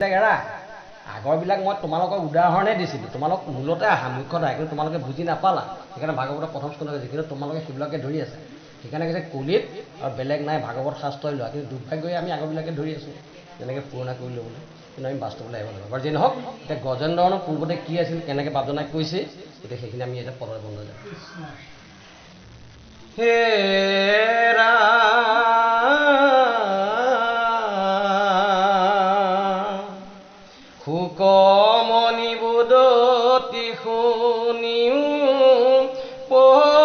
এৰা আগৰবিলাক মই তোমালোকক উদাহৰণে দিছিলোঁ, তোমালোক মূলতে আহা মুখ্যত আহে, কিন্তু তোমালোকে বুজি নাপালা। সেইকাৰণে ভাগৱতৰ প্ৰথম স্কন্ধ কৈছে, কিন্তু তোমালোকে সেইবিলাকে ধৰি আছে। সেইকাৰণে কৈছে কলিত আৰু বেলেগ নাই, ভাগৱত শাস্ত্ৰই লোৱা। কিন্তু দুৰ্ভাগ্যই আমি আগৰবিলাকে ধৰি আছোঁ, যেনেকৈ পুৰণা কৰি ল'বলৈ। কিন্তু আমি বাস্তৱলৈ আহিব লাগিব। বাৰু যি নহওক, এতিয়া গজেন্দ্ৰনো পূৰ্বতে কি আছিল, কেনেকৈ বাপজনাক কৈছে, গতিকে সেইখিনি আমি এতিয়া পদৰ বন্ধ যাম। হে শুকমণি বুদতি শুনিও পৰীক্ষিত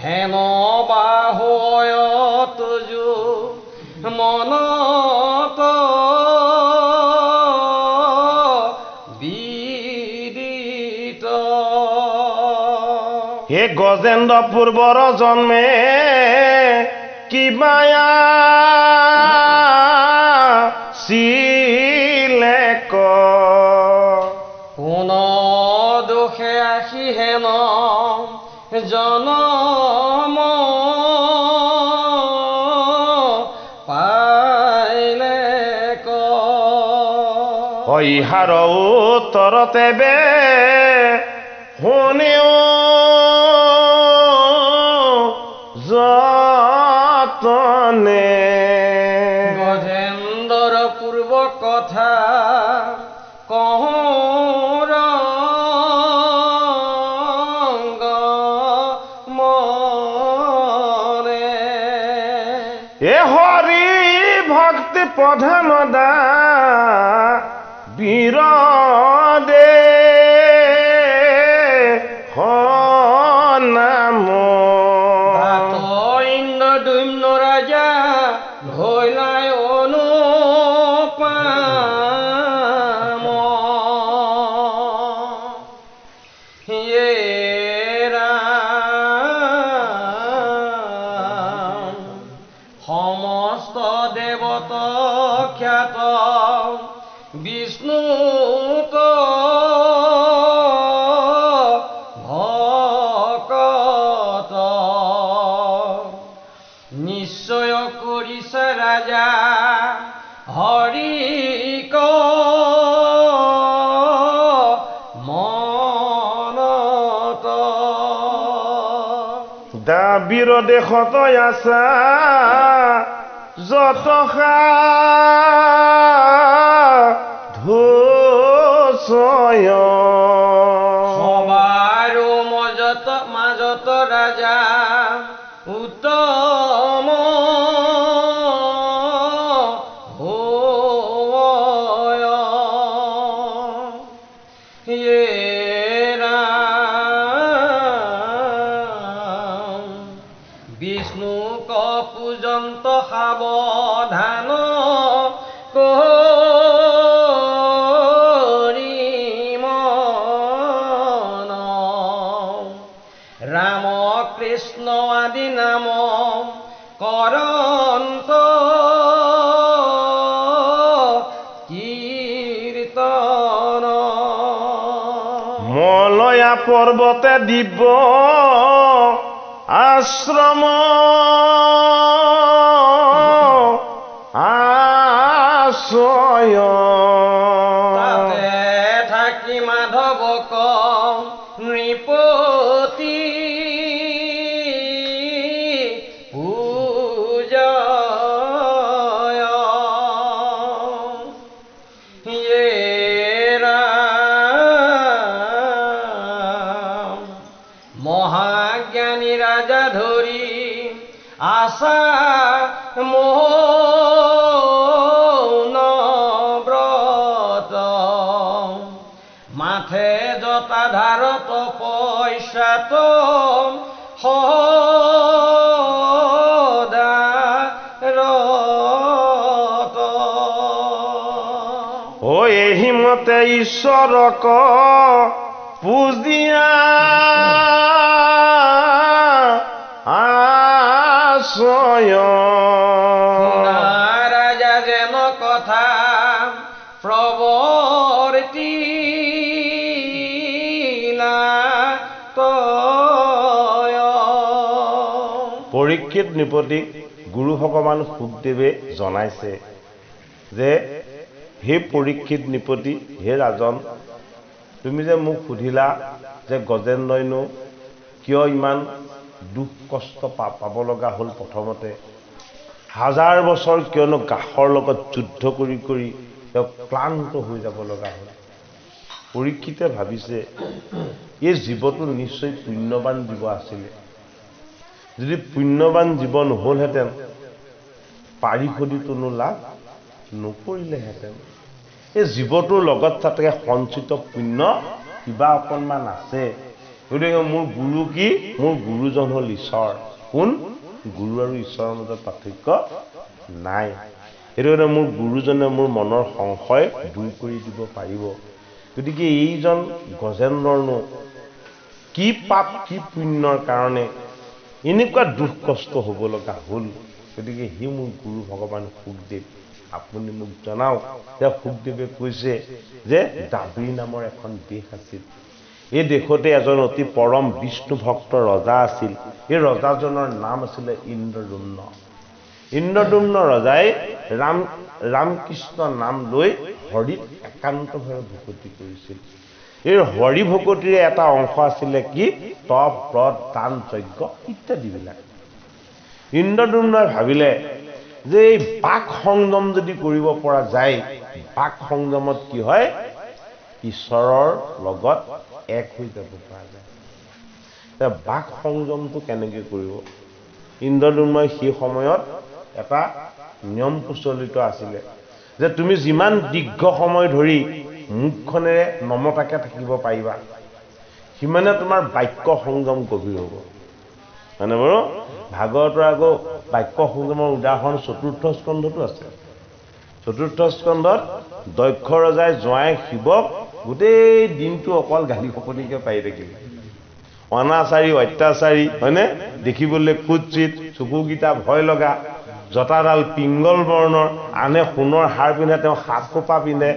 হেন বাহুয়ত যো মনত বিদিত। হে গজেন্দ্ৰ পূৰ্বৰ জন্মে কিবায়া শিলে ক কোন দোষে আহি হেন জনম পাইলে ক। ইহাৰ উত্তৰতে বে শুনিও যতনে গজেন্দ্ৰৰ পূৰ্ব কথা কহোঁ ৰংগ মনে। এ হৰি ভক্তি প্ৰধান দা বিৰদে নাম ইন্দ্ৰদুম্ন ৰাজা ভৈলাই অনুপাম হে ৰাম সমস্ত দেৱত খ্যাত বিষ্ণুত ভকত নিশ্চয় কৰিছে ৰাজা হৰিক মনত। দা বিৰদেশত আছা যত ধূচয় সবাৰো মাজত ৰাজা উত্তম হয়। হে ৰাম বিষ্ণুক পূজন্ত সাৱধান ৰাম কৃষ্ণ আদি নাম কৰন্ত কীৰ্তন। মলয়া পৰ্বতে দিব আশ্ৰম আশ্ৰয় তাতে থাকি মাধৱক নৃপতি পূজয়। হে ৰাম মহাজ্ঞানী ৰাজা ধৰি আশা মৌন ব্ৰত মাথে জটাধাৰত পইচাত সদাৰত। ও এহি মতে ঈশ্বৰক পূজিয়া আশ্ৰয় ৰাজা যেন কথা প্ৰৱৰ্তিলা তয়। পৰীক্ষিত নৃপতিক গুৰু ভগৱান শুকদেৱে জনাইছে যে হে পৰীক্ষিত নৃপতি, হে ৰাজন, তুমি যে মোক সুধিলা যে গজেন্দ্ৰইনো কিয় ইমান দুখ কষ্ট পাব লগা হ'ল, প্ৰথমতে হাজাৰ বছৰ কিয়নো গাহৰ লগত যুদ্ধ কৰি কৰি তেওঁ ক্লান্ত হৈ যাব লগা হ'ল। পৰীক্ষিতে ভাবিছে এই জীৱটো নিশ্চয় পুণ্যৱান জীৱ আছিলে, যদি পুণ্যৱান জীৱ নহ'লহেঁতেন পাৰিষদিতোনো লাভ নকৰিলেহেঁতেন। এই জীৱটোৰ লগত তাতে সঞ্চিত পুণ্য কিবা অকণমান আছে, গতিকে মোৰ গুৰু কি, মোৰ গুৰুজন হ'ল ঈশ্বৰ। কোন? গুৰু আৰু ঈশ্বৰৰ মাজত পাৰ্থক্য নাই। সেইটো কাৰণে মোৰ গুৰুজনে মোৰ মনৰ সংশয় দূৰ কৰি দিব পাৰিব। গতিকে এইজন গজেন্দ্ৰনো কি পাপ কি পুণ্যৰ কাৰণে এনেকুৱা দুখ কষ্ট হ'ব লগা হ'ল, গতিকে সি মোৰ গুৰু ভগৱান শুকদেৱ, আপুনি মোক জনাওক। তেওঁ শুকদেৱে কৈছে যে দাবৰী নামৰ এখন দেশ আছিল, এই দেশতে এজন অতি পৰম বিষ্ণু ভক্ত ৰজা আছিল। এই ৰজাজনৰ নাম আছিলে ইন্দ্ৰদুম্ন। ইন্দ্ৰদুম্ন ৰজাই ৰামকৃষ্ণ নাম লৈ হৰিত একান্তভাৱে ভকতি কৰিছিল। এই হৰি ভকতিৰে এটা অংশ আছিলে কি, তপ ব্ৰত দান যজ্ঞ ইত্যাদিবিলাক। ইন্দ্ৰদুম্নই ভাবিলে যে এই বাক সংযম যদি কৰিব পৰা যায়, বাক সংযমত কি হয়, ঈশ্বৰৰ লগত এক হৈ যাব পৰা যায়। বাক সংযমটো কেনেকৈ কৰিব? ইন্দ্ৰদুম্নই সেই সময়ত এটা নিয়ম প্ৰচলিত আছিলে যে তুমি যিমান দীৰ্ঘ সময় ধৰি মুখখনেৰে নমতাকে থাকিব পাৰিবা, সিমানে তোমাৰ বাক্য সংযম গভীৰ হ'ব। মানে বাৰু ভাগৱতৰ আকৌ বাক্য সংযমৰ উদাহৰণ চতুৰ্থ স্কন্ধতো আছে। চতুৰ্থ স্কন্ধত দক্ষ ৰজাই জোঁৱাই শিৱক গোটেই দিনটো অকল গালি শপনিকে পাই থাকিলে। অনাচাৰী, অত্যাচাৰী, হয়নে? দেখিবলৈ কুৎসিত, চকুকেইটা ভয় লগা, জটাডাল পিংগল বৰ্ণৰ, আনে সোণৰ হাৰ পিন্ধে, তেওঁ সাত খোপা পিন্ধে,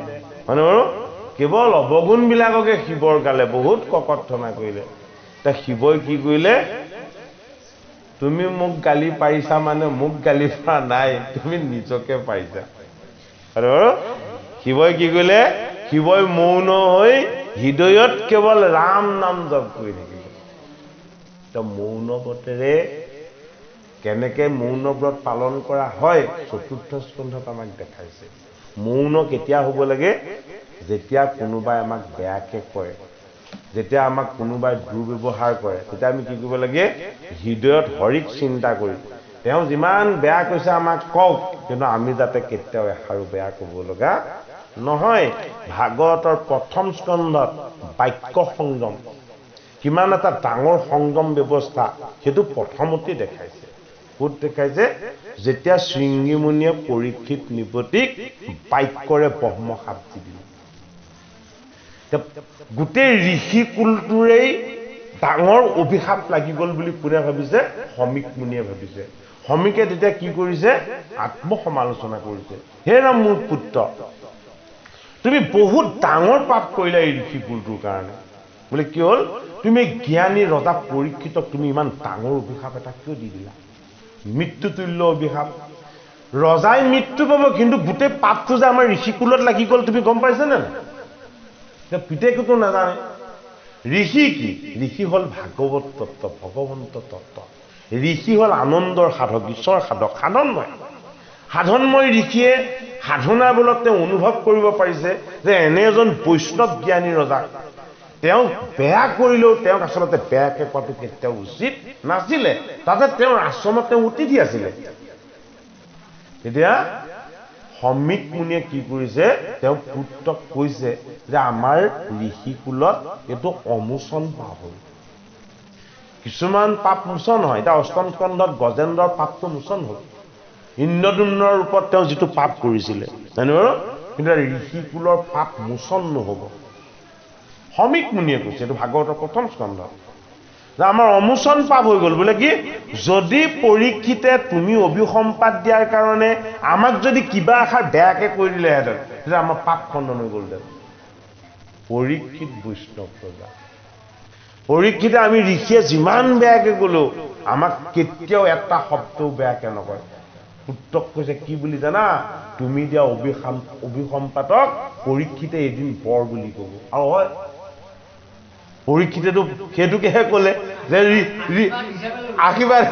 হয়নে বাৰু? কেৱল অৱগুণবিলাককে শিৱৰ গালে বহুত ককৰ্থনা কৰিলে। এতিয়া শিৱই কি কৰিলে, তুমি মোক গালি পাৰিছা মানে মোক গালি পৰা নাই, তুমি নিজকে পাৰিছা। হয়নে বাৰু? শিৱই কি কৰিলে, শিৱই মৌন হৈ হৃদয়ত কেৱল ৰাম নাম জপ কৰি থাকিলে। মৌন ব্ৰতেৰে কেনেকে মৌন ব্ৰত পালন কৰা হয় চতুৰ্থ স্কন্ধত আমাক দেখাইছে। মৌন কেতিয়া হ'ব লাগে? যেতিয়া কোনোবাই আমাক বেয়াকে কয়, যেতিয়া আমাক কোনোবাই দুৰ্ব্যৱহাৰ কৰে, তেতিয়া আমি কি কৰিব লাগে? হৃদয়ত হৰিক চিন্তা কৰি তেওঁ যিমান বেয়া কৈছে আমাক কওক, কিন্তু আমি যাতে কেতিয়াও এষাৰো বেয়া ক'ব লগা নহয়। ভাগৱতৰ প্ৰথম স্কন্ধত বাক্য সংযম কিমান এটা ডাঙৰ সংযম ব্যৱস্থা, সেইটো প্ৰথমতে দেখাইছে। ক'ত দেখাইছে? যেতিয়া শৃংগীমুনিয়ে পৰীক্ষিত নৃপতিক বাক্যৰে ব্ৰহ্মশাপ দি দিলে। গোটেই ঋষি কুলটোৰেই ডাঙৰ অভিশাপ লাগি গ'ল বুলি কোনে ভাবিছে? সমীক মুনিয়ে ভাবিছে। সমীকে তেতিয়া কি কৰিছে? আত্মসমালোচনা কৰিছে। হে ৰাম মোৰ পুত্ৰ, তুমি বহুত ডাঙৰ পাপ কৰিলা এই ঋষি কুলটোৰ কাৰণে। বোলে কি হ'ল? তুমি জ্ঞানী ৰজা পৰীক্ষিতক তুমি ইমান ডাঙৰ অভিশাপ এটা কিয় দি দিলা? মৃত্যুতুল্য অভিশাপ। ৰজাই মৃত্যু পাব, কিন্তু গোটেই পাপটো যে আমাৰ ঋষি কুলত লাগি গ'ল, তুমি গম পাইছা নে? পিতেকতো নাজানে। ঋষি কি? ঋষি হ'ল ভাগৱত তত্ত্ব, ভগৱন্ত তত্ত্ব। ঋষি হ'ল আনন্দৰ সাধক, ঈশ্বৰ সাধক, সাধনময়। সাধনময় ঋষিয়ে সাধনাৰ বলত তেওঁ অনুভৱ কৰিব পাৰিছে যে এনে এজন বৈষ্ণৱ জ্ঞানী ৰজা, তেওঁ বেয়া কৰিলেও তেওঁক আচলতে বেয়াকে কোৱাটো কেতিয়াও উচিত নাছিলে। তাতে তেওঁৰ আশ্ৰমত তেওঁ অতিথি আছিলে। এতিয়া সমীক মুনিয়ে কি কৰিছে? তেওঁ পুত্ৰক কৈছে যে আমাৰ ঋষি কুলত এইটো অমোচন পাপ হ'ল। কিছুমান পাপ মোচন হয়। এতিয়া অষ্টম স্কন্ধত গজেন্দ্ৰৰ পাপটো মোচন হ'ল। ইন্দ্ৰদুম্নৰ ৰূপত তেওঁ যিটো পাপ কৰিছিলে, জানো বাৰু? কিন্তু ঋষি কুলৰ পাপ মোচন নহ'ব। সমীক মুনিয়ে কৈছে, এইটো ভাগৱতৰ প্ৰথম স্কন্ধত, যে আমাৰ অমোচন পাপ হৈ গ'ল। বোলে কি? যদি পৰীক্ষিতে তুমি অভিসম্পাদ দিয়াৰ কাৰণে আমাক যদি কিবা এষাৰ বেয়াকে কৈ দিলেহেঁতেন, তেতিয়া আমাৰ পাপ খণ্ডন হৈ গ'লহেঁতেন। পৰীক্ষিত বৈষ্ণৱ ৰজা, পৰীক্ষিতে আমি ঋষিয়ে যিমান বেয়াকে গ'লো আমাক কেতিয়াও এটা শব্দও বেয়াকে নকয় পুত্ৰক কৈছে কি বুলি জানা তুমি দিয়া অভিসম্পাতক পৰীক্ষিতে এদিন বৰ বুলি ক'ব আৰু হয় পৰীক্ষিতেতো সেইটোকেহে ক'লে যে আশীৰ্বাদ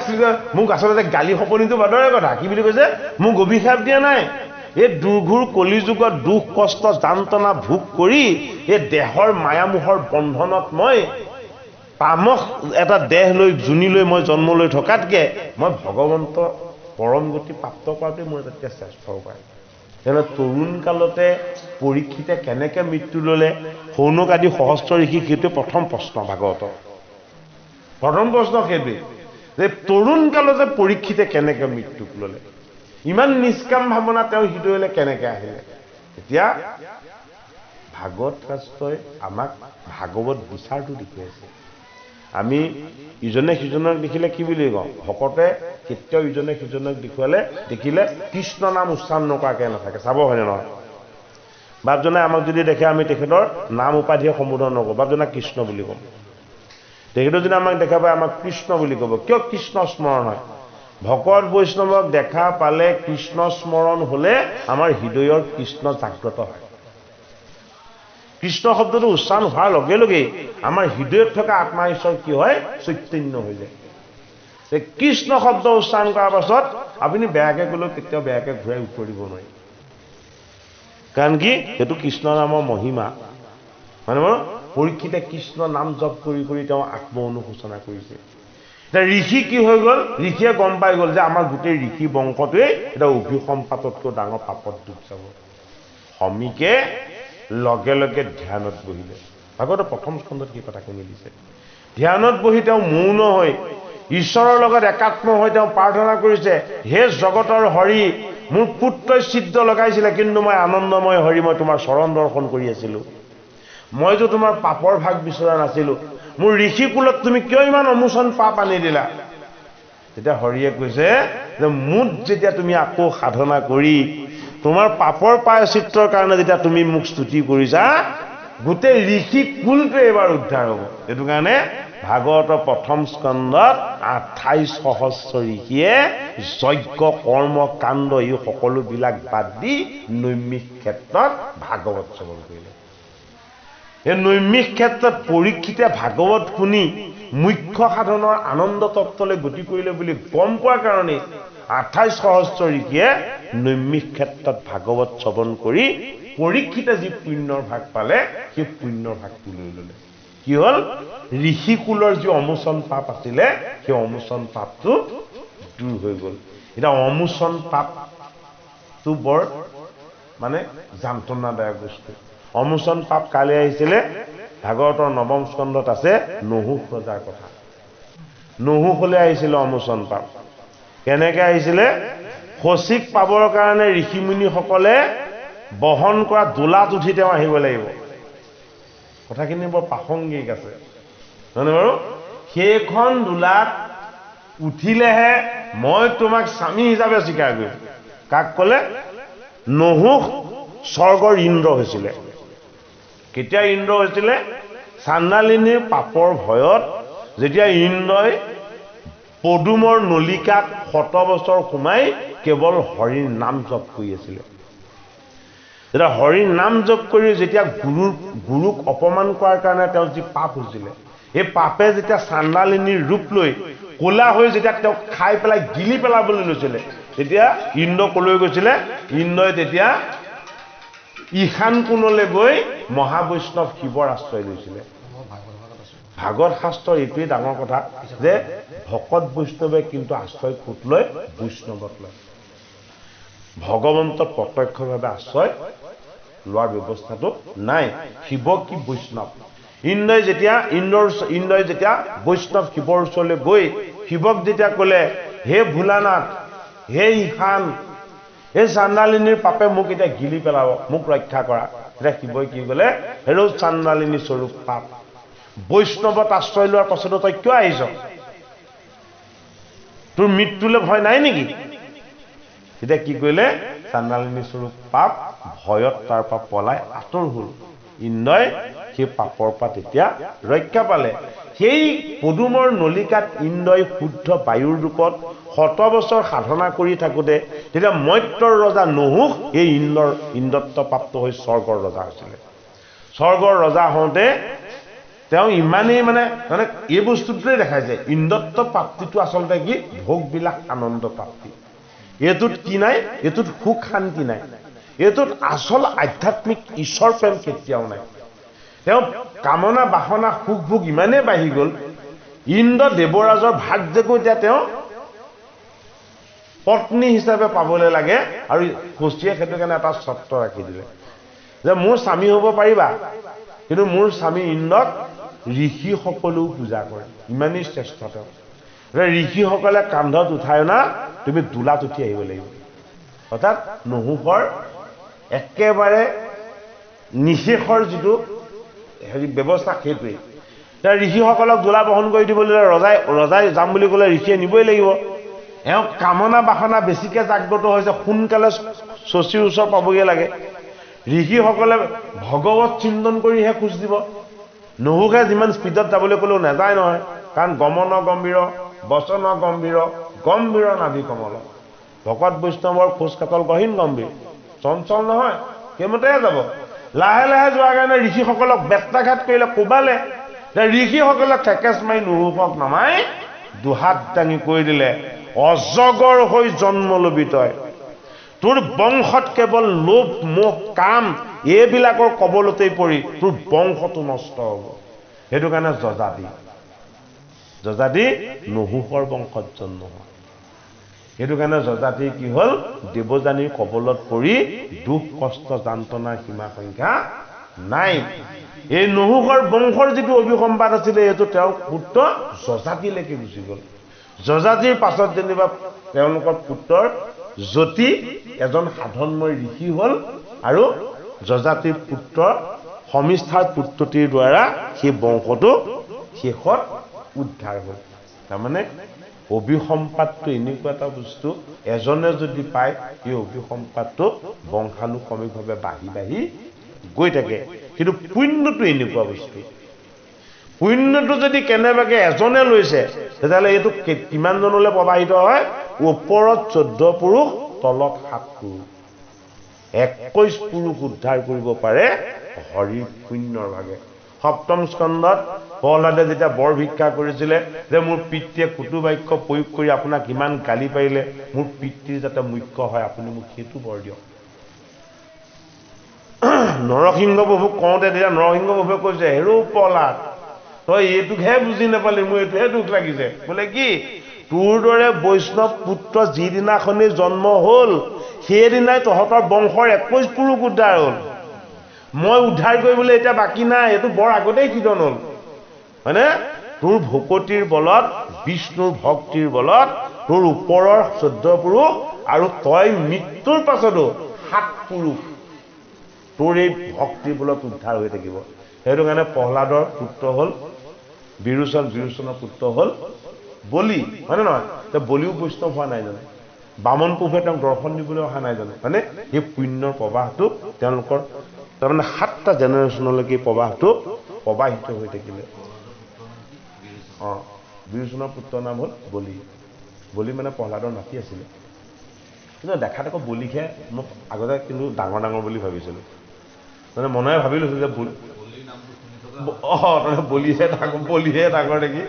মোক আচলতে গালি সপনিটো বাদৰে কথা কি বুলি কৈছে মোক অভিশাপ দিয়া নাই এই দুৰ্ঘুৰ কলিযুগত দুখ কষ্ট যান্ত্ৰণা ভোগ কৰি এই দেহৰ মায়ামোহৰ বন্ধনত মই তামস এটা দেহ লৈ জুনি লৈ মই জন্ম লৈ থকাতকে মই ভগৱন্ত পৰম গতি প্ৰাপ্ত কৰাটোৱে মোৰ এটা শ্ৰেষ্ঠ উপায় তেনে তৰুণ কালতে পৰীক্ষিতে কেনেকে মৃত্যু ল'লে সৌনক আদি সহস্ৰ ঋষি সেইটো প্ৰথম প্ৰশ্ন ভাগৱতৰ প্ৰথম প্ৰশ্ন সেইটোৱে যে তৰুণ কালতে পৰীক্ষিতে কেনেকে মৃত্যু ল'লে ইমান নিষ্কাম ভাৱনা তেওঁ হৃদয়লৈ কেনেকে আহিলে এতিয়া ভাগৱত শাস্ত্ৰই আমাক ভাগৱত বিচাৰটো দেখুৱাইছে আমি ইজনে সিজনক দেখিলে কি বুলি কওঁ ভকতে কেতিয়াও ইজনে সিজনক দেখিলে কৃষ্ণ নাম উচ্চাৰণ নকৰাকে নাথাকে চাব হয়নে নহয় বাপজনে আমাক যদি দেখে আমি তেখেতৰ নাম উপাধিয়ে সম্বোধন নকৰোঁ বাপজনক কৃষ্ণ বুলি ক'ম তেখেতে যদি আমাক দেখা পায় আমাক কৃষ্ণ বুলি ক'ব কিয় কৃষ্ণ স্মৰণ হয় ভকত বৈষ্ণৱক দেখা পালে কৃষ্ণ স্মৰণ হলে আমাৰ হৃদয়ৰ কৃষ্ণ জাগ্ৰত হয় কৃষ্ণ শব্দটো উচ্চাৰণ হোৱাৰ লগে লগে আমাৰ হৃদয়ত থকা আত্মা ঈশ্বৰ কি হয় চৈতন্য হৈ যায় কৃষ্ণ শব্দ উচ্চাৰণ কৰাৰ পাছত আপুনি বেয়াকে ক'লেও কেতিয়াও বেয়াকে ঘূৰাই উত্তৰ দিব নোৱাৰে কাৰণ কি সেইটো কৃষ্ণ নামৰ মহিমা মানে পৰীক্ষিতে কৃষ্ণ নাম জপ কৰি কৰি তেওঁ আত্ম অনুশোচনা কৰিছে এতিয়া ঋষি কি হৈ গ'ল ঋষিয়ে গম পাই গ'ল যে আমাৰ গোটেই ঋষি বংশটোৱে এটা অভিসম্পাততকৈ ডাঙৰ পাপত ডুব যাব সমীকে লগে লগে ধ্যানত বহিলে ভাগৱতৰ প্ৰথম স্কন্ধত কি কথাখিনি দিছে ধ্যানত বহি তেওঁ মৌন হৈ ঈশ্বৰৰ লগত একাত্ম হৈ তেওঁ প্ৰাৰ্থনা কৰিছে হে জগতৰ হৰি মোৰ পুত্ৰই চিদ্ধ লগাইছিলে কিন্তু মই আনন্দময় হৰি মই তোমাৰ চৰণ দৰ্শন কৰি আছিলো মইতো তোমাৰ পাপৰ ভাগ বিচৰা নাছিলো মোৰ ঋষি কুলত তুমি কিয় ইমান অমোচন পাপ আনি দিলা তেতিয়া হৰিয়ে কৈছে যে মুঠ যেতিয়া তুমি আকৌ সাধনা কৰি তোমাৰ পাপৰ প্ৰায়শ্চিত্তৰ কাৰণে যেতিয়া তুমি মোক স্তুতি কৰিছা গোটেই ঋষি কুলটো এবাৰ উদ্ধাৰ হ'ব এইটো কাৰণে ভাগৱতৰ প্ৰথম স্কন্ধত 28 সহস্ৰ ঋষিয়ে যজ্ঞ কৰ্ম কাণ্ড এই সকলোবিলাক বাদ দি নৈমিষ ক্ষেত্ৰত ভাগৱত শ্ৰৱণ কৰিলে এই নৈমিষ ক্ষেত্ৰত পৰীক্ষিতে ভাগৱত শুনি মুখ্য সাধনৰ আনন্দ তত্ত্বলৈ গতি কৰিলে বুলি গম পোৱাৰ কাৰণে 28 সহস্ৰ ঋষিয়ে নৈমিষ ক্ষেত্ৰত ভাগৱত শ্ৰৱণ কৰি পৰীক্ষিতে যি পুণ্যৰ ভাগ পালে সেই পুণ্যৰ ভাগটো লৈ ল'লে কি হ'ল ঋষি কুলৰ যি অমোচন পাপ আছিলে সেই অমোচন পাপটো দূৰ হৈ গ'ল এটা অমোচন পাপটো বৰ মানে যান্ত্ৰণাদায়ক বস্তু অমোচন পাপ কালি আহিছিলে ভাগৱতৰ নৱম স্কন্ধত আছে নহুষ ৰজাৰ কথা নহুষলৈ আহিছিলে অমোচন পাপ কেনেকে আহিছিলে সচিক পাবৰ কাৰণে ঋষিমুনিসকলে বহন কৰা দোলাত উঠি তেওঁ আহিব লাগিব কথাখিনি বৰ প্ৰাসংগিক আছে জানে বাৰু সেইখন দোলাত উঠিলেহে মই তোমাক স্বামী হিচাপে স্বীকাৰ কৰিম কাক ক'লে নহুষ স্বৰ্গৰ ইন্দ্ৰ হৈছিলে কেতিয়া ইন্দ্ৰ হৈছিলে চান্দালিনীৰ পাপৰ ভয়ত যেতিয়া ইন্দ্ৰই পদুমৰ নলিকাত 100 বছৰ সোমাই কেৱল হৰিৰ নাম জপ কৰি আছিলে যেতিয়া হৰিৰ নাম জপ কৰি যেতিয়া গুৰুক অপমান কৰাৰ কাৰণে তেওঁ যি পাপ হৈছিলে এই পাপে যেতিয়া চান্দালিনীৰ ৰূপ লৈ কোলা হৈ যেতিয়া তেওঁ খাই পেলাই গিলি পেলাবলৈ লৈছিলে তেতিয়া ইন্দ্ৰ কলৈ গৈছিলে ইন্দ্ৰই তেতিয়া ঈশান কোণলৈ গৈ মহাবৈষ্ণৱ শিৱৰ আশ্ৰয় লৈছিলে ভাগৱত শাস্ত্ৰৰ এইটোৱেই ডাঙৰ কথা যে ভকত বৈষ্ণৱে কিন্তু আশ্ৰয় ক'ত লয় বৈষ্ণৱত লয় ভগৱন্তত প্ৰত্যক্ষভাৱে আশ্ৰয় লোৱাৰ ব্যৱস্থাটো নাই শিৱ কি বৈষ্ণৱ ইন্দ্ৰই যেতিয়া বৈষ্ণৱ শিৱৰ ওচৰলৈ গৈ শিৱক যেতিয়া ক'লে হে ভোলানাথ হে ঈশান এই চান্দালিনীৰ পাপে মোক এতিয়া গিলি পেলাব মোক ৰক্ষা কৰা তেতিয়া শিৱই কি ক'লে হেৰৌ চান্দালিনী স্বৰূপ পাপ বৈষ্ণৱত আশ্ৰয় লোৱাৰ পাছতো তই কিয় আহিছ তোৰ মৃত্যুলৈ ভয় নাই নেকি তেতিয়া কি কৰিলে চান্দালিনী স্বৰূপ পাপ ভয়ত তাৰ পৰা পলাই আঁতৰ হ'ল ইন্দ্ৰই সেই পাপৰ পৰা তেতিয়া ৰক্ষা পালে সেই পদুমৰ নলিকাত ইন্দ্ৰই শুদ্ধ বায়ুৰ ৰূপত 100 বছৰ সাধনা কৰি থাকোঁতে তেতিয়া মৈত্ৰৰ ৰজা নহুক এই ইন্দ্ৰত্ব প্ৰাপ্ত হৈ স্বৰ্গৰ ৰজা হৈছিলে। স্বৰ্গৰ ৰজা হওঁতে তেওঁ ইমানেই মানে এই বস্তুটোৱে দেখাইছে ইন্দ্ৰত্ব প্ৰাপ্তিটো আচলতে কি ভোগবিলাক আনন্দ প্ৰাপ্তি। এইটোত কি নাই, এইটোত সুখ শান্তি নাই, এইটোত আচল আধ্যাত্মিক ঈশ্বৰ প্ৰেম কেতিয়াও নাই। তেওঁ কামনা বাসনা সুখ ভোগ ইমানেই বাঢ়ি গ'ল, ইন্দ্ৰ দেৱৰাজৰ ভাগ্যকো এতিয়া তেওঁ পত্নী হিচাপে পাবলৈ লাগে। আৰু সৃষ্টিয়ে সেইটো কাৰণে এটা চৰ্ত ৰাখি দিলে যে মোৰ স্বামী হ'ব পাৰিবা, কিন্তু মোৰ স্বামী ইন্দ্ৰক ঋষিসকলেও পূজা কৰে, ইমানেই শ্ৰেষ্ঠ তেওঁ। ঋষিসকলে কান্ধত উঠাই না তুমি দোলাত উঠি আহিব লাগিব। অৰ্থাৎ নহুকৰ একেবাৰে নিশেষৰ যিটো ব্যৱস্থা সেইটোৱেই। ঋষিসকলক দোলা বহন কৰি দিবলৈ ৰজাই যাম বুলি ক'লে ঋষিয়ে নিবই লাগিব। এওঁ কামনা বাসনা বেছিকৈ জাগ্ৰত হৈছে, সোনকালে শশীৰ ওচৰ পাবগৈ লাগে। ঋষিসকলে ভগৱত চিন্তন কৰিহে খোজ দিব। নহুকে যিমান স্পীডত যাবলৈ ক'লেও নাযায় নহয়, কাৰণ গমন গম্ভীৰ বচন গম্ভীৰ গম্ভীৰ নাভি কমল। ভকত বৈষ্ণৱৰ খোজ কাতল গহীন গম্ভীৰ, চঞ্চল নহয়, সেইমতেহে যাব। লাহে লাহে যোৱাৰ কাৰণে ঋষিসকলক বেত্ৰাঘাত কৰিলে, কোবালে। ঋষিসকলক ঠেকেচ মাৰি নহুকক নমাই দুহাত দাঙি কৈ দিলে, অজগৰ হৈ জন্ম লবি তই, তোৰ বংশত কেৱল লোভ মোহ কাম এইবিলাকৰ কবলতেই পৰি তোৰ বংশটো নষ্ট হ'ব। সেইটো কাৰণে যজাতি নহুকৰ বংশত জন্ম হয়। সেইটো কাৰণে যজাতি কি হ'ল, দেৱযানীৰ কবলত পৰি দুখ কষ্ট যান্ত্ৰণাৰ সীমা সংখ্যা নাই। এই নহুকৰ বংশৰ যিটো অভিসম্পাদ আছিলে এইটো তেওঁৰ পুত্ৰ যজাতিলৈকে গুচি গ'ল। যজাতিৰ পাছত যেনিবা তেওঁলোকৰ পুত্ৰৰ যতি এজন সাধনময় ঋষি হ'ল, আৰু যজাতিৰ পুত্ৰ সমিষ্ঠাৰ পুত্ৰটিৰ দ্বাৰা সেই বংশটো শেষত উদ্ধাৰ হ'ল। তাৰমানে অভিসম্পাদটো এনেকুৱা এটা বস্তু, এজনে যদি পায় এই অভিসম্পাদটো বংশানুক্ৰমিকভাৱে বাঢ়ি বাঢ়ি গৈ থাকে। কিন্তু পুণ্যটো এনেকুৱা বস্তু, পুণ্যটো যদি কেনেবাকৈ এজনে লৈছে তেতিয়াহ'লে এইটো কিমানজনলৈ প্ৰবাহিত হয়, ওপৰত 14 পুৰুষ তলত 7 পুৰুষ, 21 পুৰুষ উদ্ধাৰ কৰিব পাৰে হৰিৰ পুণ্যৰ ভাগে। সপ্তম স্কন্ধত প্ৰহ্লাদে যেতিয়া বৰ ভিক্ষা কৰিছিলে যে মোৰ পিতৃয়ে কুটু বাক্য প্ৰয়োগ কৰি আপোনাক ইমান গালি পাৰিলে, মোৰ পিতৃৰ যাতে মুখ্য হয় আপুনি মোক সেইটো বৰ দিয়ক। নৰসিংহ প্ৰভুক কওঁতে তেতিয়া নৰসিংহ প্ৰভুৱে কৈছে, হেৰৌ প্ৰহ্লাদ তই এইটোকহে বুজি নাপালি, মোৰ এইটোহে দুখ লাগিছে। বোলে কি, তোৰ দৰে বৈষ্ণৱ পুত্ৰ যিদিনাখনি জন্ম হ'ল সেইদিনাই তহঁতৰ বংশৰ 21 পুৰুষ উদ্ধাৰ হ'ল। মই উদ্ধাৰ কৰিবলৈ এতিয়া বাকী নাই, এইটো বৰ আগতেই সিদ্ধন হ'ল, হয়নে? তোৰ ভকতিৰ বলত, বিষ্ণুৰ ভক্তিৰ বলত তোৰ ওপৰৰ 14 পুৰুষ, আৰু তই মৃত্যুৰ পাছতো 7 পুৰুষ তোৰ এই ভক্তিৰ বলত উদ্ধাৰ হৈ থাকিব। সেইটো কাৰণে প্ৰহ্লাদৰ পুত্ৰ হ'ল বিৰোচন, বিৰোচনৰ পুত্ৰ হ'ল বলি, হয়নে নহয়? বলিও বৈষ্ণৱ হোৱা নাই জানো? বামন প্ৰভুৱে তেওঁক দৰ্শন দিবলৈ অহা নাই জানো? মানে এই পুণ্যৰ প্ৰবাহটো তেওঁলোকৰ তাৰমানে 7টা জেনেৰেশ্যনলৈকে প্ৰবাহটো প্ৰবাহিত হৈ থাকিলে। বিৰোচনৰ পুত্ৰৰ নাম হ'ল বলি। বলি মানে প্ৰহ্লাদৰ নাতি আছিলে। কিন্তু দেখাত আকৌ বলিহে মোক আগতে কিন্তু ডাঙৰ ডাঙৰ বুলি ভাবিছিলোঁ, মানে মনে ভাবি লৈছোঁ যে বলিহে ডাঙৰ নেকি।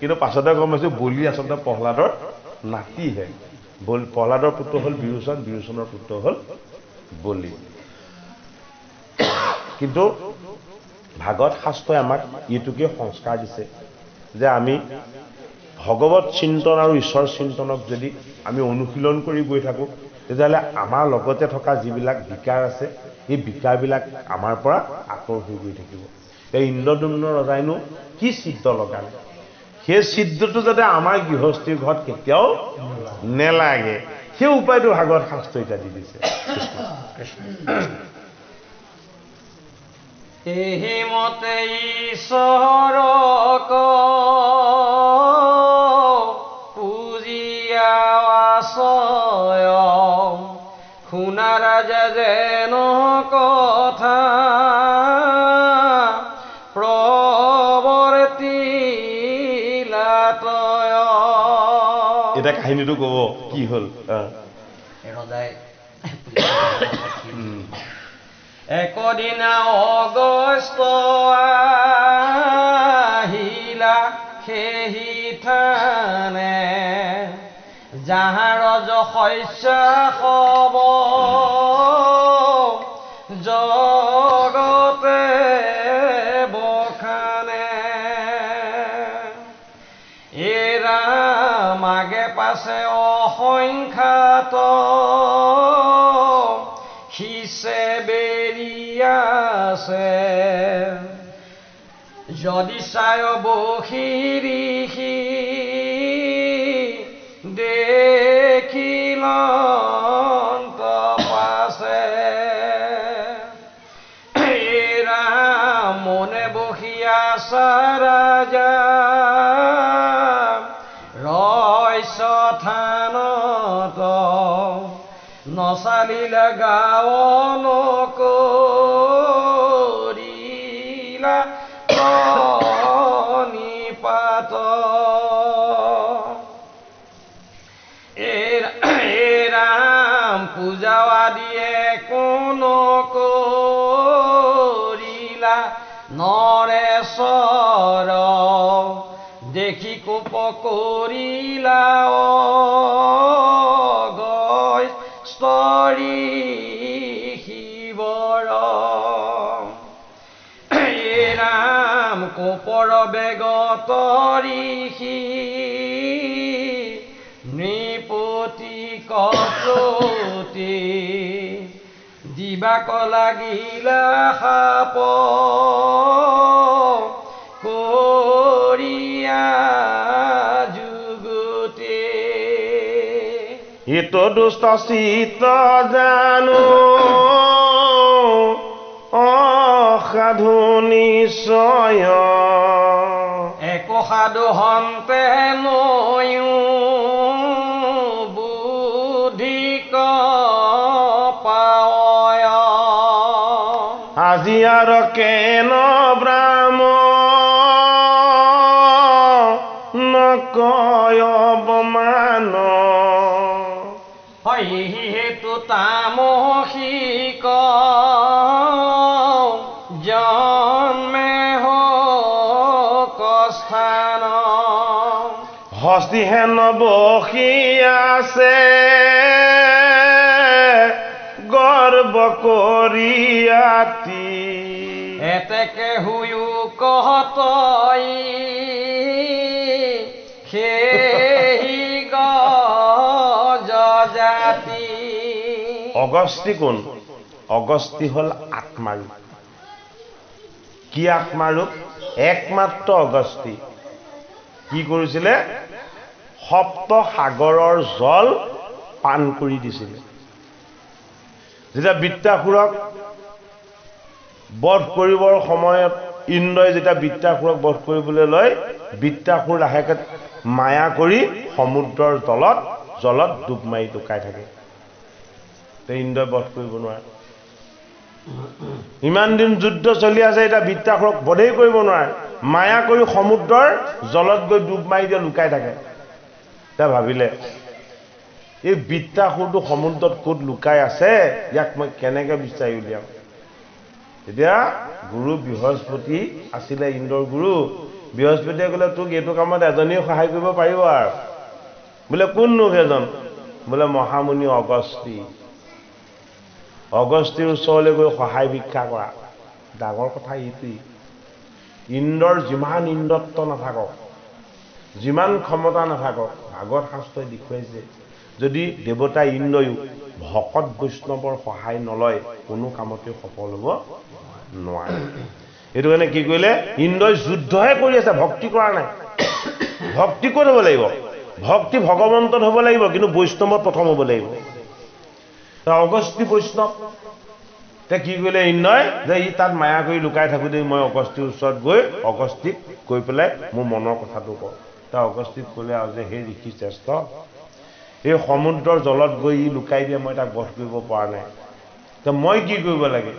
কিন্তু পাছতে গম পাইছোঁ বলি আচলতে প্ৰহ্লাদৰ নাতিহে। প্ৰহ্লাদৰ পুত্ৰ হ'ল বিৰোচন, বিৰোচনৰ পুত্ৰ হ'ল বলি। কিন্তু ভাগৱত শাস্ত্ৰই আমাক এইটোকে সংস্কাৰ দিছে যে আমি ভগৱত চিন্তন আৰু ঈশ্বৰ চিন্তনক যদি আমি অনুশীলন কৰি গৈ থাকোঁ তেতিয়াহ'লে আমাৰ লগতে থকা যিবিলাক বিকাৰ আছে এই বিকাৰবিলাক আমাৰ পৰা আঁতৰ হৈ গৈ থাকিব। এই ইন্দ্ৰদুম্ন ৰজাইনো কি চিদ্ধ লগালে, সেই চিদ্ধটো যাতে আমাৰ গৃহস্থীৰ ঘৰত কেতিয়াও নেলাগে, সেই উপায়টো ভাগৱত শাস্ত্ৰ এতিয়া দি দিছে। এই মতে ঈশ্বৰক পূজিয়া আশয়, শুনাৰ যেন কথা প্ৰৱৰ্তি এতিয়া কাহিনীটো ক'ব কি হ'ল ৰজাই একদিনা অগষ্ট আহিলা সেহি থানে যাহাৰ শস্য হব জগতে বখানে এৰা মাগে পাছে অসংখ্যাত সিচে বেৰিয়াছে যদি চায় বহিৰিষি দেখিলন্ত পাছে এৰা মনে বহিয়া ৰাজা ৰয়ছ থানত নচালিলা গাঁৱন কৰিলা নিপাত এৰাম পূজাৱা দিয়ে কোনো কৰিলা নৰেশ্বৰ দেখি কোপ কৰিলা স্তৰী শিৱৰ এৰাম কোপৰ বেগত ঋষি নৃপতি কপ্ৰতি দিবাক লাগিলা সাপ কৰিয়া যুগতে ইত দুষ্ট চিত জানো অসাধু নিশ্চয় একো সাধু হন্তে নয়ো বুদ্ধি পায় আজি আৰু কেন ব্ৰাহ্ম নকয় অৱমান হেতু তামসিক জন্মে হস্থান হস্তিহে নবসি আছে গৰ্ব কৰিয়াতি এতেকে হুয়ো কহতই সেহি গজাতি অগস্তি কোন অগস্তি হল আত্মাৰূপ কি আত্মাৰূপ একমাত্ৰ অগস্তি কি কৰিছিলে সপ্ত সাগৰৰ জল পান কৰি দিছিলে যেতিয়া বৃত্তাসুৰক বধ কৰিবৰ সময়ত ইন্দ্ৰই যেতিয়া বৃত্তাসুৰক বধ কৰিবলৈ লয় বৃত্তাসুৰ লাহেকে মায়া কৰি সমুদ্ৰৰ জলত ডুব মাৰি লুকাই থাকে ইন্দ্ৰই বধ কৰিব নোৱাৰে ইমান দিন যুদ্ধ চলি আছে এতিয়া বৃত্তাসুৰক বধেই কৰিব নোৱাৰে মায়া কৰি সমুদ্ৰৰ জলত গৈ ডুব মাৰি দিয়ে লুকাই থাকে তে ভাবিলে এই বৃত্তাসুৰটো সমুদ্ৰত ক'ত লুকাই আছে ইয়াক মই কেনেকৈ বিচাৰি উলিয়াম এতিয়া গুৰু বৃহস্পতি আছিলে ইন্দ্ৰৰ গুৰু বৃহস্পতিয়ে ক'লে তোক এইটো কামত এজনীও সহায় কৰিব পাৰিব আৰু বোলে কোননো সেইজন বোলে মহামুনি অগস্তিৰ ওচৰলৈ গৈ সহায় ভিক্ষা কৰা ডাঙৰ কথা এইটোৱেই ইন্দ্ৰৰ যিমান ইন্দ্ৰত্ব নাথাকক যিমান ক্ষমতা নাথাকক ভাগৱত শাস্ত্ৰই দেখুৱাইছে যদি দেৱতা ইন্দ্ৰয়ো ভকত বৈষ্ণৱৰ সহায় নলয় কোনো কামতে সফল হ'ব নোৱাৰে এইটো কাৰণে কি কৰিলে ইন্দ্ৰই যুদ্ধহে কৰি আছে ভক্তি কৰা নাই ভক্তি ক'ত হ'ব লাগিব ভক্তি ভগৱন্তত হ'ব লাগিব কিন্তু বৈষ্ণৱত প্ৰথম হ'ব লাগিব অগস্তি বৈষ্ণৱ তে কি কৰিলে ইন্দ্ৰই যে ই তাত মায়া কৰি লুকাই থাকোঁতে মই অগস্তিৰ ওচৰত গৈ অগস্তিক কৈ পেলাই মোৰ মনৰ কথাটো কওঁ অগস্তিক ক'লে আৰু যে সেই ঋষি শ্ৰেষ্ঠ এই সমুদ্ৰৰ জলত গৈ ই লুকাই দিয়ে মই তাক বধ কৰিব পৰা নাই তো মই কি কৰিব লাগে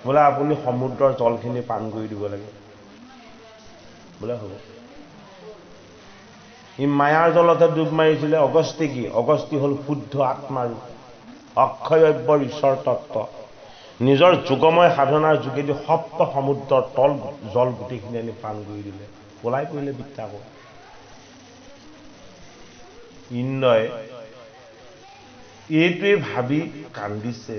বোলে আপুনি সমুদ্ৰৰ জলখিনি পান কৰি দিব লাগে বোলে হ'ব ই মায়াৰ জলতে ডুব মাৰিছিলে। অগস্তি কি? অগস্তি হ'ল শুদ্ধ আত্মাৰ অক্ষয়ব্যৰ ঈশ্বৰ তত্ত্ব। নিজৰ যোগময় সাধনাৰ যোগেদি সপ্ত সমুদ্ৰৰ তল জল গোটেইখিনি আনি পান কৰি দিলে, পলাই পৰিলে বৃত্তাসুৰ। ইন্দ্ৰই এইটোৱে ভাবি কান্দিছে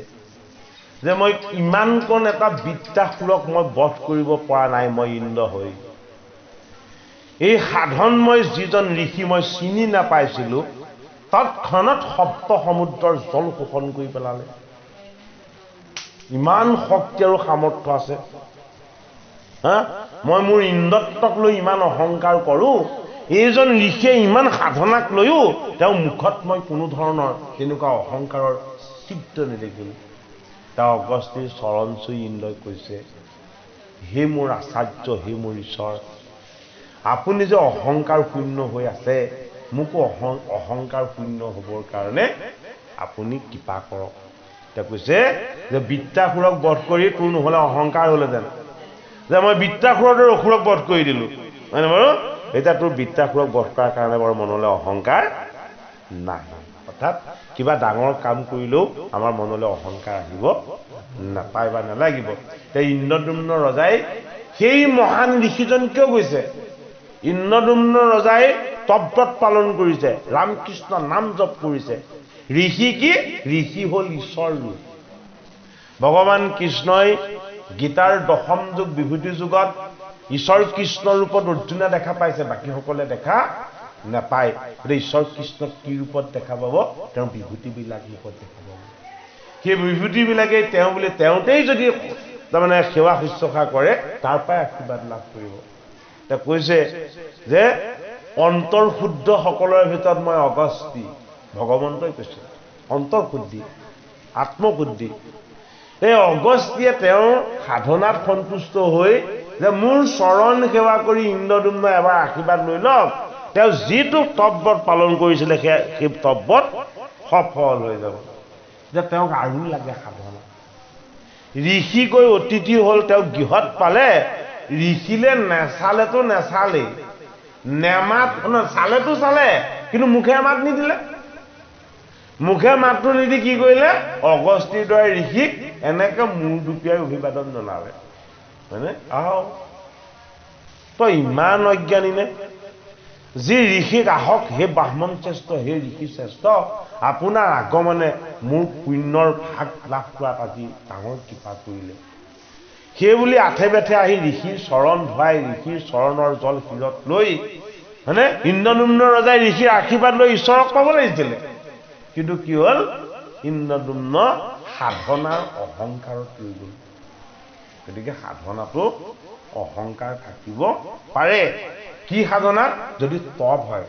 যে মই ইমানকণ এটা বৃত্তাসুৰক মই বধ কৰিব পৰা নাই, মই ইন্দ্ৰ হৈ। এই সাধন মই যিজন ঋষি মই চিনি নাপাইছিলোঁ, তৎক্ষণত সপ্ত সমুদ্ৰৰ জল শোষণ কৰি পেলালে। ইমান শক্তি আৰু সামৰ্থ্য আছে। মই মোৰ ইন্দ্ৰত্বক লৈ ইমান অহংকাৰ কৰোঁ, এইজন ঋষিয়ে ইমান সাধনাক লৈও তেওঁ মুখত মই কোনো ধৰণৰ তেনেকুৱা অহংকাৰৰ চিত্ৰ নেদেখিলোঁ। তেওঁ অগস্তিৰ চৰণ চুই ইন্দ্ৰই কৈছে, হে মোৰ আচাৰ্য, হে মোৰ ঈশ্বৰ, আপুনি যে অহংকাৰ শূন্য হৈ আছে, মোকো অহংকাৰ শূন্য হ'বৰ কাৰণে আপুনি কৃপা কৰক। তেওঁ কৈছে যে বৃত্তাসুৰক বধ কৰি তোৰ নহ'লে অহংকাৰ হ'লেহেঁতেন, যে মই বৃত্তাসুৰৰ দৰে অসুৰক বধ কৰি দিলোঁ, হয়নে বাৰু? এতিয়া তোৰ বৃত্তাসুৰক বধ কৰাৰ কাৰণে বাৰু মনলৈ অহংকাৰ নাই। অৰ্থাৎ কিবা ডাঙৰ কাম কৰিলেও আমাৰ মনলৈ অহংকাৰ আহিব নাপায় বা নালাগিব। এতিয়া ইন্দ্ৰদ্যুম্ন ৰজাই সেই মহান ঋষিজন কিয় গৈছে? ইন্দ্ৰদ্যুম্ন ৰজাই তপব্ৰত পালন কৰিছে, ৰামকৃষ্ণ নাম জপ কৰিছে। ঋষি কি? ঋষি হ'ল ঈশ্বৰ ৰূপ। ভগৱান কৃষ্ণই গীতাৰ দশম যুগ বিভূতি যুগত ঈশ্বৰ কৃষ্ণ ৰূপত অৰ্জুনে দেখা পাইছে, বাকীসকলে দেখা নাপায়। গতিকে ঈশ্বৰ কৃষ্ণক কি ৰূপত দেখা পাব? তেওঁৰ বিভূতিবিলাক ৰূপত দেখা পাব। সেই বিভূতিবিলাকেই তেওঁ বুলি তেওঁতেই যদি তাৰমানে সেৱা শুশ্ৰূষা কৰে, তাৰ পৰাই আশীৰ্বাদ লাভ কৰিব। তেওঁ কৈছে যে অন্তৰ্শুদ্ধ সকলৰ ভিতৰত মই অগস্তি, ভগৱন্তই কৈছে অন্তৰ্শুদ্ধি, আত্মশুদ্ধি। এই অগস্তিয়ে তেওঁৰ সাধনাত সন্তুষ্ট হৈ যে মোৰ চৰণ সেৱা কৰি ইন্দ্ৰদ্যুম্ন এবাৰ আশীৰ্বাদ লৈ লওক, তেওঁ যিটো তপব্ৰত পালন কৰিছিলে সেই তপব্ৰত সফল হৈ যাব। যে তেওঁক আৰু লাগে সাধনা। ঋষি গৈ অতিথি হ'ল, তেওঁ গৃহত পালে, ঋষিলে নেচালেতো নেচালেই, নেমাত চালেতো চালে, কিন্তু মুখে মাত নিদিলে। মুখে মাতটো নিদি কি কৰিলে? অগস্তিৰ দৰে ঋষিক এনেকে মূৰ দুপিয়াই অভিবাদন জনালে, হয়নে? আহ, তই ইমান অজ্ঞানী নে? যি ঋষিক আহক, হে ব্ৰাহ্মণ শ্ৰেষ্ঠ, হে ঋষি শ্ৰেষ্ঠ, আপোনাৰ আগমনে মোৰ পুণ্যৰ ভাগ লাভ কৰাত আজি ডাঙৰ কৃপা কৰিলে। সেইবুলি আঠে বেঠে আহি ঋষিৰ চৰণ ধুৱাই, ঋষিৰ চৰণৰ জল শিৰত লৈ, হয়নে? ইন্দ্ৰদ্যুম্ন ৰজাই ঋষিৰ আশীৰ্বাদ লৈ ঈশ্বৰক পাব লাগিছিলে, কিন্তু কি হ'ল? ইন্দ্ৰদ্যুম্ন সাধনাৰ অহংকাৰত লৈ গ'ল। গতিকে সাধনাটো অহংকাৰ থাকিব পাৰে। কি সাধনাত? যদি তপ হয়,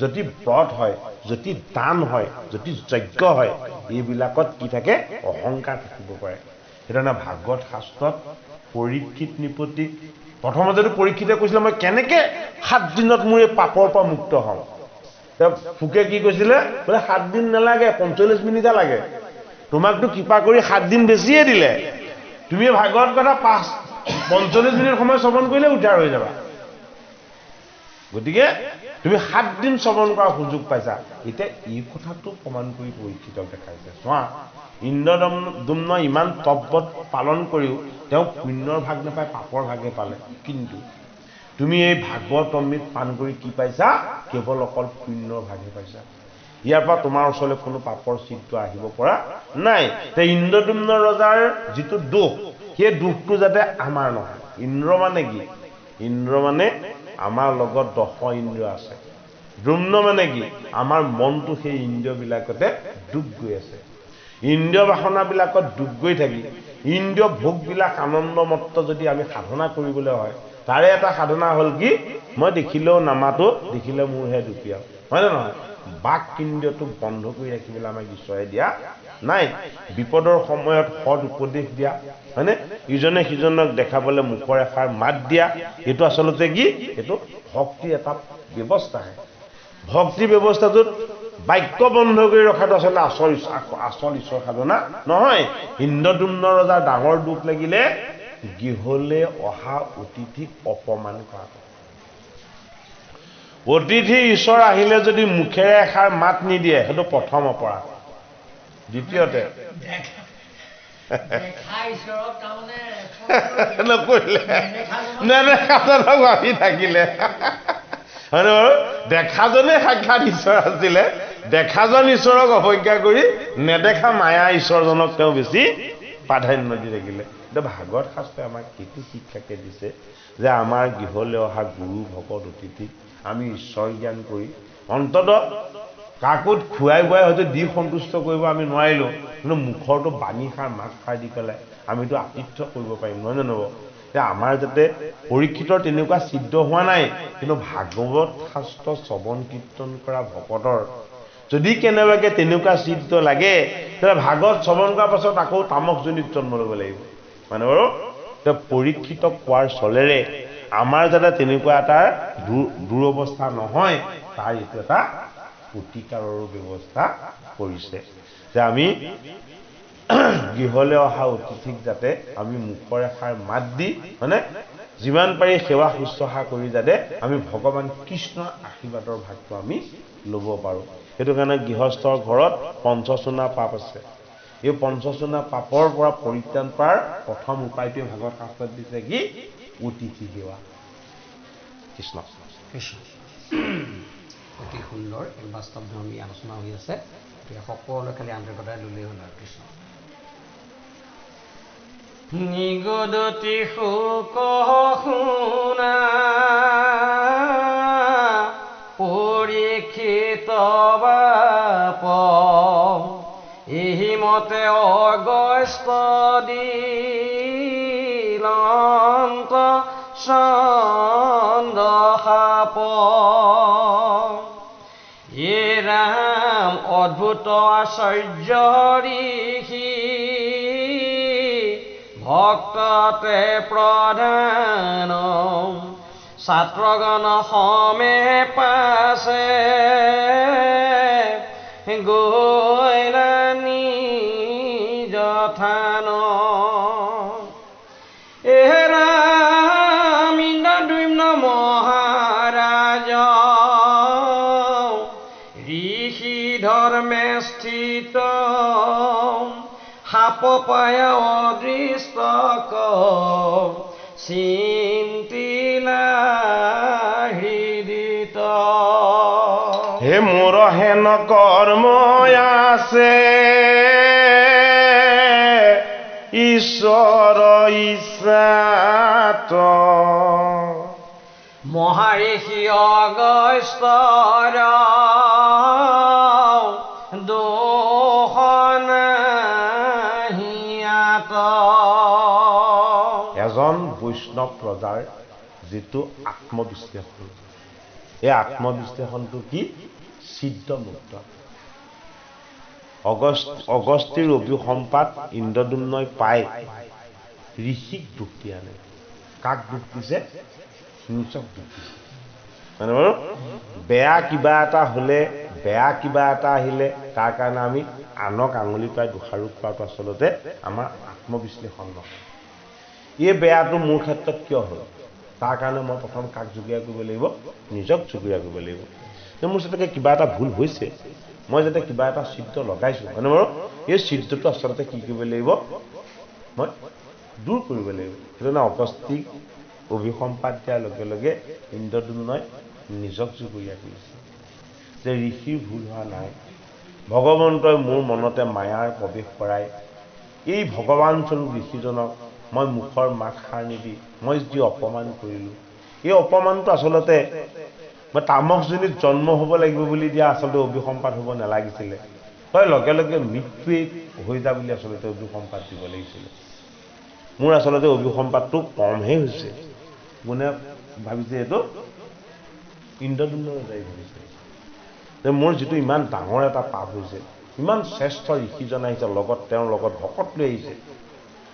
যদি ব্ৰত হয়, যদি দান হয়, যদি যজ্ঞ হয়, এইবিলাকত কি থাকে? অহংকাৰ থাকিব পাৰে। সেইকাৰণে ভাগৱত শাস্ত্ৰত পৰীক্ষিত নিপতি, প্ৰথমতেতো পৰীক্ষিতে কৈছিলে মই কেনেকে 7 দিনত মোৰ এই পাপৰ পৰা মুক্ত হওঁ। তেওঁ ফুকে কি কৈছিলে? বোলে 7 দিন নালাগে, 45 মিনিটে লাগে। তোমাকতো কৃপা কৰি 7 দিন বেছিয়ে দিলে, তুমি ভাগৱত কথা 45 মিনিট সময় শ্ৰৱণ কৰিলে উদ্ধাৰ হৈ যাবা। গতিকে তুমি 7 দিন শ্ৰৱণ কৰাৰ সুযোগ পাইছা। এতিয়া এই কথাটো প্ৰমাণ কৰি পৰীক্ষিতক দেখাইছে। চোৱা, ইন্দ্ৰদ্যুম্ন ইমান তপব্ৰত পালন কৰিও তেওঁ পুণ্যৰ ভাগ নাপায়, পাপৰ ভাগে পালে। কিন্তু তুমি এই ভাগৱত অমৃত পান কৰি কি পাইছা? কেৱল অকল পুণ্যৰ ভাগে পাইছা। ইয়াৰ পৰা তোমাৰ ওচৰলৈ কোনো পাপৰ চিত্ৰ আহিব পৰা নাই। তে ইন্দ্ৰদ্যুম্ন ৰজাৰ যিটো দুখ, সেই দুখটো যাতে আমাৰ নহয়। ইন্দ্ৰ মানে কি? ইন্দ্ৰ মানে আমাৰ লগত 10 ইন্দ্ৰিয় আছে। দ্যুম্ন মানে কি? আমাৰ মনটো সেই ইন্দ্ৰিয়বিলাকতে ডুব গৈ আছে। ইন্দ্ৰিয় বাসনাবিলাকত ডুব গৈ থাকি ইন্দ্ৰিয় ভোগবিলাক আনন্দমত্ত যদি আমি সাধনা কৰিবলৈ হয়, তাৰে এটা সাধনা হ'ল কি? মই দেখিলেও নামাতো, দেখিলে মোৰহে দুপিয়াও, হয় নে নহয়? বাক ইন্দ্ৰিয়টো বন্ধ কৰি ৰাখিবলৈ আমাক ঈশ্বৰে দিয়া নাই। বিপদৰ সময়ত সৎ উপদেশ দিয়া, হয়নে? ইজনে সিজনক দেখাবলৈ মুখৰ এষাৰ মাত দিয়া, এইটো আচলতে কি? এইটো ভক্তিৰ এটা ব্যৱস্থাহে। ভক্তি ব্যৱস্থাটোত বাক্য বন্ধ কৰি ৰখাটো আচলতে আচল ঈশ্বৰ সাধনা নহয়। ইন্দ্ৰদ্যুম্ন ৰজাৰ ডাঙৰ দুখ লাগিলে গৃহলৈ অহা অতিথিক অপমান কৰাটো। অতিথি ঈশ্বৰ আহিলে যদি মুখেৰে এষাৰ মাত নিদিয়ে সেইটো প্ৰথম অপৰাধ। দ্বিতীয়তে নকৰিলে নেদেখাজনক ভাবি থাকিলে হয়নে বাৰু? দেখাজনে সাক্ষাৎ ঈশ্বৰ আছিলে, দেখাজন ঈশ্বৰক অৱজ্ঞা কৰি নেদেখা মায়া ঈশ্বৰজনক তেওঁ বেছি প্ৰাধান্য দি থাকিলে। এতিয়া ভাগৱত শাস্ত্ৰই আমাক সেইটো শিক্ষাকে দিছে যে আমাৰ গৃহলৈ অহা গুৰু ভকত অতিথি আমি ঈশ্বৰ জ্ঞান কৰি অন্ততঃ কাকত খুৱাই বুৱাই হয়তো দি সন্তুষ্ট কৰিব আমি নোৱাৰিলোঁ, কিন্তু মুখৰটো বাণীষাৰ মাতষাৰ দি পেলাই আমিতো আতিথ্য কৰিব পাৰিম, নহয় জানো? এতিয়া আমাৰ যাতে পৰীক্ষিতৰ তেনেকুৱা সিদ্ধ হোৱা নাই, কিন্তু ভাগৱত শাস্ত্ৰ শ্ৰৱণ কীৰ্তন কৰা ভকতৰ যদি কেনেবাকৈ তেনেকুৱা সিদ্ধ লাগে, তেতিয়া ভাগৱত শ্ৰৱণ কৰাৰ পাছত আকৌ তামসজনিত জন্ম ল'ব লাগিব, মানে বাৰু? এতিয়া পৰীক্ষিতক কোৱাৰ চলেৰে আমাৰ যাতে তেনেকুৱা এটা দুৰৱস্থা নহয়, তাৰ এইটো এটা প্ৰতিকাৰৰো ব্যৱস্থা কৰিছে যে আমি গৃহলৈ অহা অতিথিক যাতে আমি মুখৰ এষাৰ মাত দি মানে যিমান পাৰি সেৱা শুশ্ৰূষা কৰি যাতে আমি ভগৱান কৃষ্ণৰ আশীৰ্বাদৰ ভাগটো আমি ল'ব পাৰোঁ। সেইটো কাৰণে গৃহস্থৰ ঘৰত পঞ্চচূনা পাপ আছে। এই পঞ্চচূনা পাপৰ পৰা পৰিত্ৰাণ পোৱাৰ প্ৰথম উপায়টোৱে ভাগৱত শাস্ত্ৰত দিছে কি? অতিথি সেৱা। কৃষ্ণ কৃষ্ণ। অতি সুন্দৰ এক বাস্তৱ ধৰ্মী আলোচনা হৈ আছে, গতিকে সকলোৱে খালি আন্তৰিকতাৰে ল'লেই হ'ল আৰু। কৃষ্ণ। নিগদতি শোক শুনা পৰীক্ষিত বাপ এহি মতে অগস্ত দিলন্ত চন্দ্ৰসাপ এ ৰাম অদ্ভুত আশ্চৰ্য ঋষি ভক্ততে প্ৰধান ছাত্ৰগণ সমে পাছে গৈলানি যথান এৰাম ইন্দ্ৰদ্যুম্ন মহাৰাজ ঋষি ধৰ্মে স্থিত সাপ পায় অদৃষ্টক চিন্তিলা হৃদিত। হে মোৰ হেন কৰ্ম আছে ঈশ্বৰ ইচ্ছাত মহাৰিষি অগস্ত্যৰ দোষ নাহিয়াত। এজন বৈষ্ণৱ ৰজাৰ যিটো আত্মবিশ্লেষণ, এই আত্মবিশ্লেষণটো কি? সিদ্ধ মুক্ত। অগস্তিৰ অভিসম্পাত ইন্দ্ৰদ্যুম্নই পাই ঋষিক দুখ দিয়া নাই। কাক দুখ দিছে? নিজক দুখ দিছে, মানে বাৰু? বেয়া কিবা এটা হ'লে, বেয়া কিবা এটা আহিলে তাৰ কাৰণে আমি আনক আঙুলি পাই দোষাৰোপ কৰাটো আচলতে আমাৰ আত্মবিশ্লেষণ নহয়। এই বেয়াটো মোৰ ক্ষেত্ৰত কিয় হ'ল, তাৰ কাৰণে মই প্ৰথম কাক যোগীয়া কৰিব লাগিব? নিজক যোগীয়া কৰিব লাগিব। যে মোৰ যাতে কিবা এটা ভুল হৈছে, মই যাতে কিবা এটা চিত্ৰ লগাইছোঁ, মানে বাৰু এই চিত্ৰটো আচলতে কি কৰিব লাগিব? মই দূৰ কৰিব লাগিব। সেইকাৰণে অগস্তিক অভিসম্পাত দিয়াৰ লগে লগে ইন্দ্ৰদ্যুম্নই নিজক যোগীয়া কৰিছে যে ঋষিৰ ভুল হোৱা নাই, ভগৱন্তই মোৰ মনতে মায়াৰ প্ৰৱেশ কৰাই এই ভগৱান স্বৰূপ ঋষিজনক মই মুখৰ মাত সাৰ নিদি মই যি অপমান কৰিলোঁ, এই অপমানটো আচলতে মই তামসজনিত জন্ম হ'ব লাগিব বুলি দিয়া আচলতে অভিসম্পাত হ'ব নালাগিছিলে, তই লগে লগে মৃত্যুৱে হৈ যা বুলি আচলতে অভিসম্পাত দিব লাগিছিলে। মোৰ আচলতে অভিসম্পাতটো কমহে হৈছে। কোনে ভাবিছে? এইটো ইন্দ্ৰদ্যুম্ন ৰজাই ভাবিছে যে মোৰ যিটো ইমান ডাঙৰ এটা পাপ হৈছে, ইমান শ্ৰেষ্ঠ ঋষিজন আহিছে, লগত তেওঁৰ লগত ভকত লৈ আহিছে,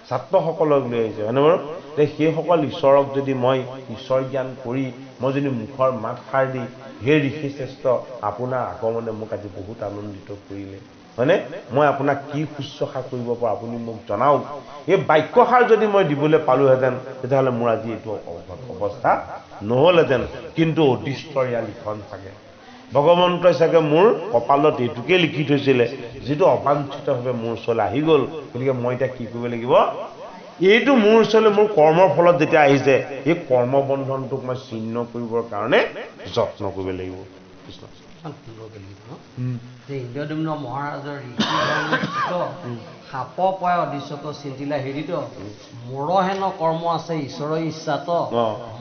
ছাত্ৰসকলক লৈ আহিছে, হয়নে বাৰু? সেইসকল ঈশ্বৰক যদি মই ঈশ্বৰ জ্ঞান কৰি মই যদি মুখৰ মাত সাৰ দি হে ঋষি শ্ৰেষ্ঠ আপোনাৰ আগমনে মোক আজি বহুত আনন্দিত কৰিলে, হয়নে মই আপোনাক কি শুশ্ৰূষা কৰিব পাৰোঁ আপুনি মোক জনাওক এই বাক্যষাৰ যদি মই দিবলৈ পালোহেঁতেন তেতিয়াহ'লে মোৰ আজি এইটো অৱস্থা নহ'লহেঁতেন কিন্তু অদৃষ্টৰ ইয়াৰ লিখন চাগে ভগৱন্তই চাগে মোৰ কপালত এইটোকে লিখি থৈছিলে যিটো অবাঞ্ছিতভাৱে মোৰ ওচৰলৈ আহি গ'ল গতিকে মই এতিয়া কি কৰিব লাগিব এইটো মোৰ ওচৰলৈ মোৰ কৰ্মৰ ফলত যেতিয়া আহিছে এই কৰ্মবন্ধনটোক মই ছিন্ন কৰিবৰ কাৰণে যত্ন কৰিব লাগিব কৃষ্ণ ইন্দ্ৰদুম্ন মহাৰাজৰ সাপ পায় অদৃশ্যত চিন্তিলা হেৰিত মোৰ হেন কৰ্ম আছে ঈশ্বৰৰ ইচ্ছাত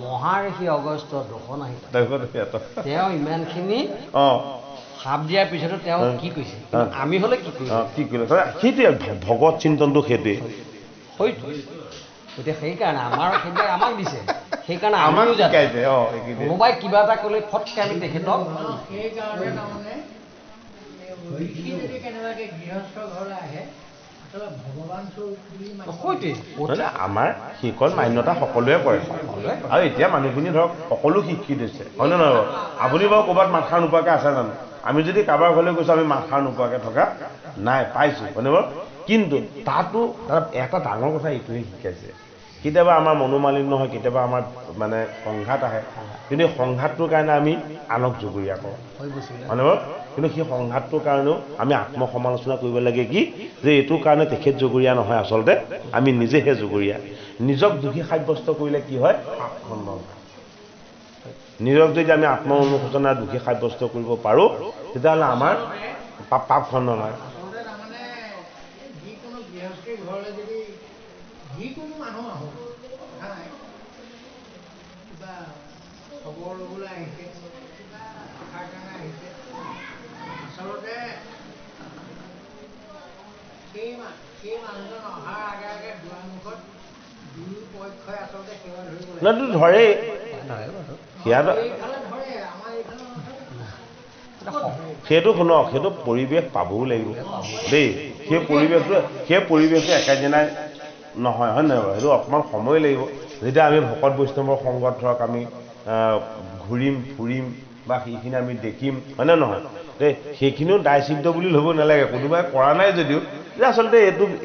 মহাঋষি অগস্ত্য দোষ নাহিত তেওঁ ইমানখিনি সাপ দিয়াৰ পিছতো তেওঁ কি কৈছে আমি হলে কি কৰিম সেইটোৱে ভগৱত চিন্তনটো সেইটোৱে হয়তো গতিকে সেইকাৰণে আমাৰ সেইবিলাক আমাক দিছে সেইকাৰণে আমিও শিকাইছে কোনোবাই কিবা এটা ক'লে ফটকৈ আমি তেখেতক আমাৰ সেইকণ মান্যতা সকলোৱে কৰে আৰু এতিয়া মানুহখিনি ধৰক সকলো শিক্ষিত হৈছে হয় নে নহয় আপুনি বাৰু ক'ৰবাত মাতষাৰ নোপোৱাকৈ আছে জানো আমি যদি কাৰোবাৰ ঘৰলৈ গৈছোঁ আমি মাতষাৰ নোপোৱাকৈ থকা নাই পাইছোঁ হয়নে বাৰু কিন্তু তাতো এটা ডাঙৰ কথা এইটোৱে শিকাইছে কেতিয়াবা আমাৰ মনোমালিন্য হয় কেতিয়াবা আমাৰ মানে সংঘাত আহে কিন্তু সংঘাতটোৰ কাৰণে আমি আনক জগৰীয়া কৰোঁ হয়নে বাৰু কিন্তু সেই সংঘাতটোৰ কাৰণেও আমি আত্মসমালোচনা কৰিব লাগে কি যে এইটোৰ কাৰণে তেখেত জগৰীয়া নহয় আচলতে আমি নিজেহে জগৰীয়া নিজক দোষী সাব্যস্ত কৰিলে কি হয় পাপখণ্ডন নিজক যদি আমি আত্ম অনুশোচনাৰ দোষী সাব্যস্ত কৰিব পাৰোঁ তেতিয়াহ'লে আমাৰ পাপখণ্ডন হয় যিকোনো মানুহ আহক কথা নাই কিবা খবৰ ল'বলৈ আহিছে কিবা কথাৰ কাৰণে আহিছে আচলতে সেই মানুহজন অহাৰ আগে আগে দুৱাৰমুখত দুয়ো পক্ষই আচলতে সেৱা ধৰিব লাগে ধৰে এইফালে ধৰে আমাৰ এইফালে সেইটো শুনক সেইটো পৰিৱেশ পাবও লাগিব দেই সেই পৰিৱেশটো একেদিনাই নহয় হয় নহয় সেইটো অকণমান সময় লাগিব যেতিয়া আমি ভকত বৈষ্ণৱৰ সংগত ধৰক আমি ঘূৰিম ফুৰিম বা সেইখিনি আমি দেখিম হয়নে নহয় দেই সেইখিনিও দায়চিদ্ধ বুলি ল'ব নালাগে কোনোবাই কৰা নাই যদিও যে আচলতে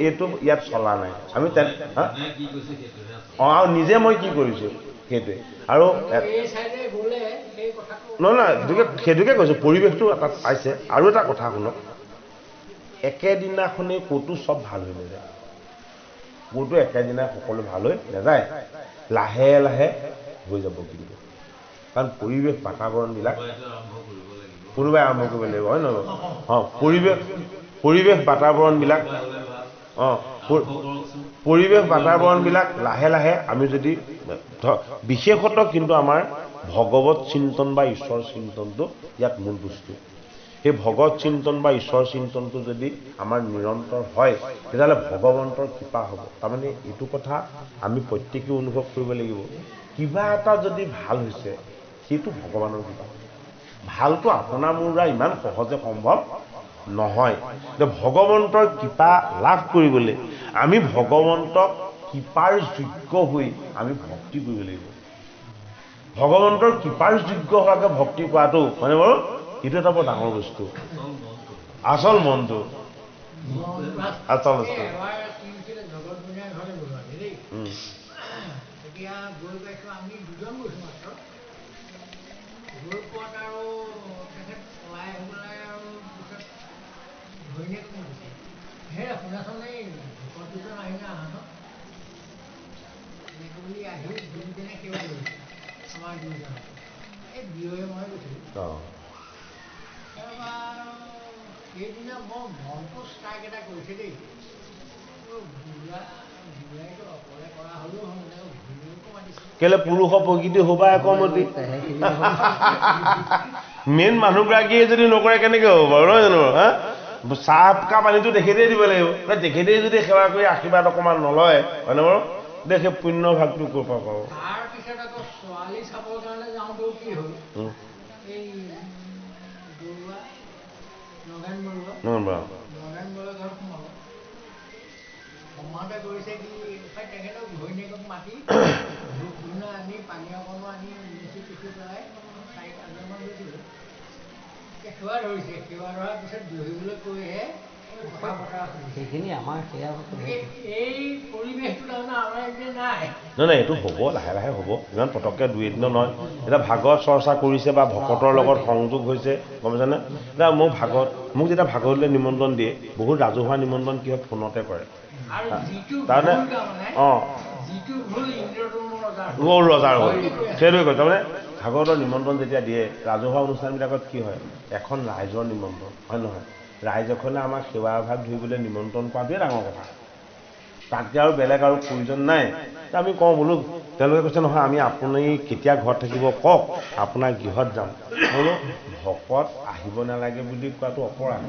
এইটো ইয়াত চলা নাই আমি আৰু নিজে মই কি কৰিছোঁ সেইটোৱে আৰু নহয় সেইটোকে কৈছোঁ পৰিৱেশটো এটা পাইছে আৰু এটা কথা শুনক একেদিনাখনেই ক'তো চব ভাল হৈ নাযায় মোৰতো একেদিনাই সকলো ভাল হৈ নাযায় লাহে লাহে হৈ যাব কিন্তু কাৰণ পৰিৱেশ বাতাবৰণবিলাক কোনোবাই আৰম্ভ কৰিব লাগিব হয় নহয় পৰিৱেশ বাতাবৰণবিলাক লাহে লাহে আমি যদি বিশেষত কিন্তু আমাৰ ভগৱত চিন্তন বা ঈশ্বৰ চিন্তনটো ইয়াত মূল বস্তু সেই ভগৱত চিন্তন বা ঈশ্বৰ চিন্তনটো যদি আমাৰ নিৰন্তৰ হয় তেতিয়াহ'লে ভগৱন্তৰ কৃপা হ'ব তাৰমানে এইটো কথা আমি প্ৰত্যেকেই অনুভৱ কৰিব লাগিব কিবা এটা যদি ভাল হৈছে সেইটো ভগৱানৰ কৃপা ভালটো আপোনাৰ মোৰ দ্বাৰা ইমান সহজে সম্ভৱ নহয় ভগৱন্তৰ কৃপা লাভ কৰিবলৈ আমি ভগৱন্তক কৃপাৰ যোগ্য হৈ আমি ভক্তি কৰিব লাগিব ভগৱন্তৰ কৃপাৰ যোগ্য হোৱাকৈ ভক্তি কৰাটো মানে বাৰু এইটো এটা বৰ ডাঙৰ বস্তু আচল মনটো আচল বস্তু সেইদিনা মই মনটো ষ্ট্ৰাইক এটা কৰিছে দেই অকলে কৰা হ'লেও কেলে পুৰুষ প্ৰকৃতি হবা একমতি মেইন মানুহগৰাকীয়ে যদি নকৰে কেনেকে হ'ব বাৰু নহয় জানো চাহ কাপ পানীটো তেখেতেই দিব লাগিব তেখেতেই যদি সেৱা কৰি আশীৰ্বাদ অকণমান নলয় হয়নে বাৰু দেখে পুণ্য ভাগটো ক'ৰ পৰা পাব তাৰপিছত আকৌ ছোৱালী চাবৰ কাৰণে যাওঁতেও কি হ'ল এই সমাতে কৰিছে কি তেখেতক ঘৈণীয়েকক মাতি ধূপ ধূনা আনি পানী অকণো আনি মিচি পিচি পেলাই 4-5জনমান গৈছিলোঁ সেৱা ধৰিছে সেৱা ধৰাৰ পিছত বহিবলৈ কৈহে কথা বতৰা শুনিছোঁ। সেইখিনি আমাৰ সেয়া গতিকে এই পৰিৱেশটো তাৰমানে আমাৰ এতিয়া নাই। নাই এইটো হ'ব, লাহে লাহে হ'ব, ইমান পটককৈ দুই এদিনৰ নহয়। এতিয়া ভাগৱত চৰ্চা কৰিছে বা ভকতৰ লগত সংযোগ হৈছে, গম পাইছেনে? এতিয়া মোক যেতিয়া ভাগৱতলৈ নিমন্ত্ৰণ দিয়ে, বহুত ৰাজহুৱা নিমন্ত্ৰণ কি হয় ফোনতে কৰে। আৰু যিটো তাৰমানে ভুল তাৰমানে, অঁ যিটো ভুল ইন্দ্ৰধনুৰ ৰজাৰ হ'ল সেইটোৱে কয়। তাৰমানে ভাগৱতৰ নিমন্ত্ৰণ যেতিয়া দিয়ে, ৰাজহুৱা অনুষ্ঠানবিলাকত কি হয়, এখন ৰাইজৰ নিমন্ত্ৰণ হয় নহয়, ৰাইজ এখনে আমাক সেৱা ভাগ ধৰিবলৈ নিমন্ত্ৰণ কৰাটোৱে ডাঙৰ কথা। তাতকৈ আৰু বেলেগ আৰু প্ৰয়োজন নাই। আমি কওঁ বোলো, তেওঁলোকে কৈছে নহয় আমি আপুনি কেতিয়া ঘৰত থাকিব কওক, আপোনাৰ গৃহত যাম। বোলো ভকত আহিব নালাগে বুলি কোৱাটো অপৰাধ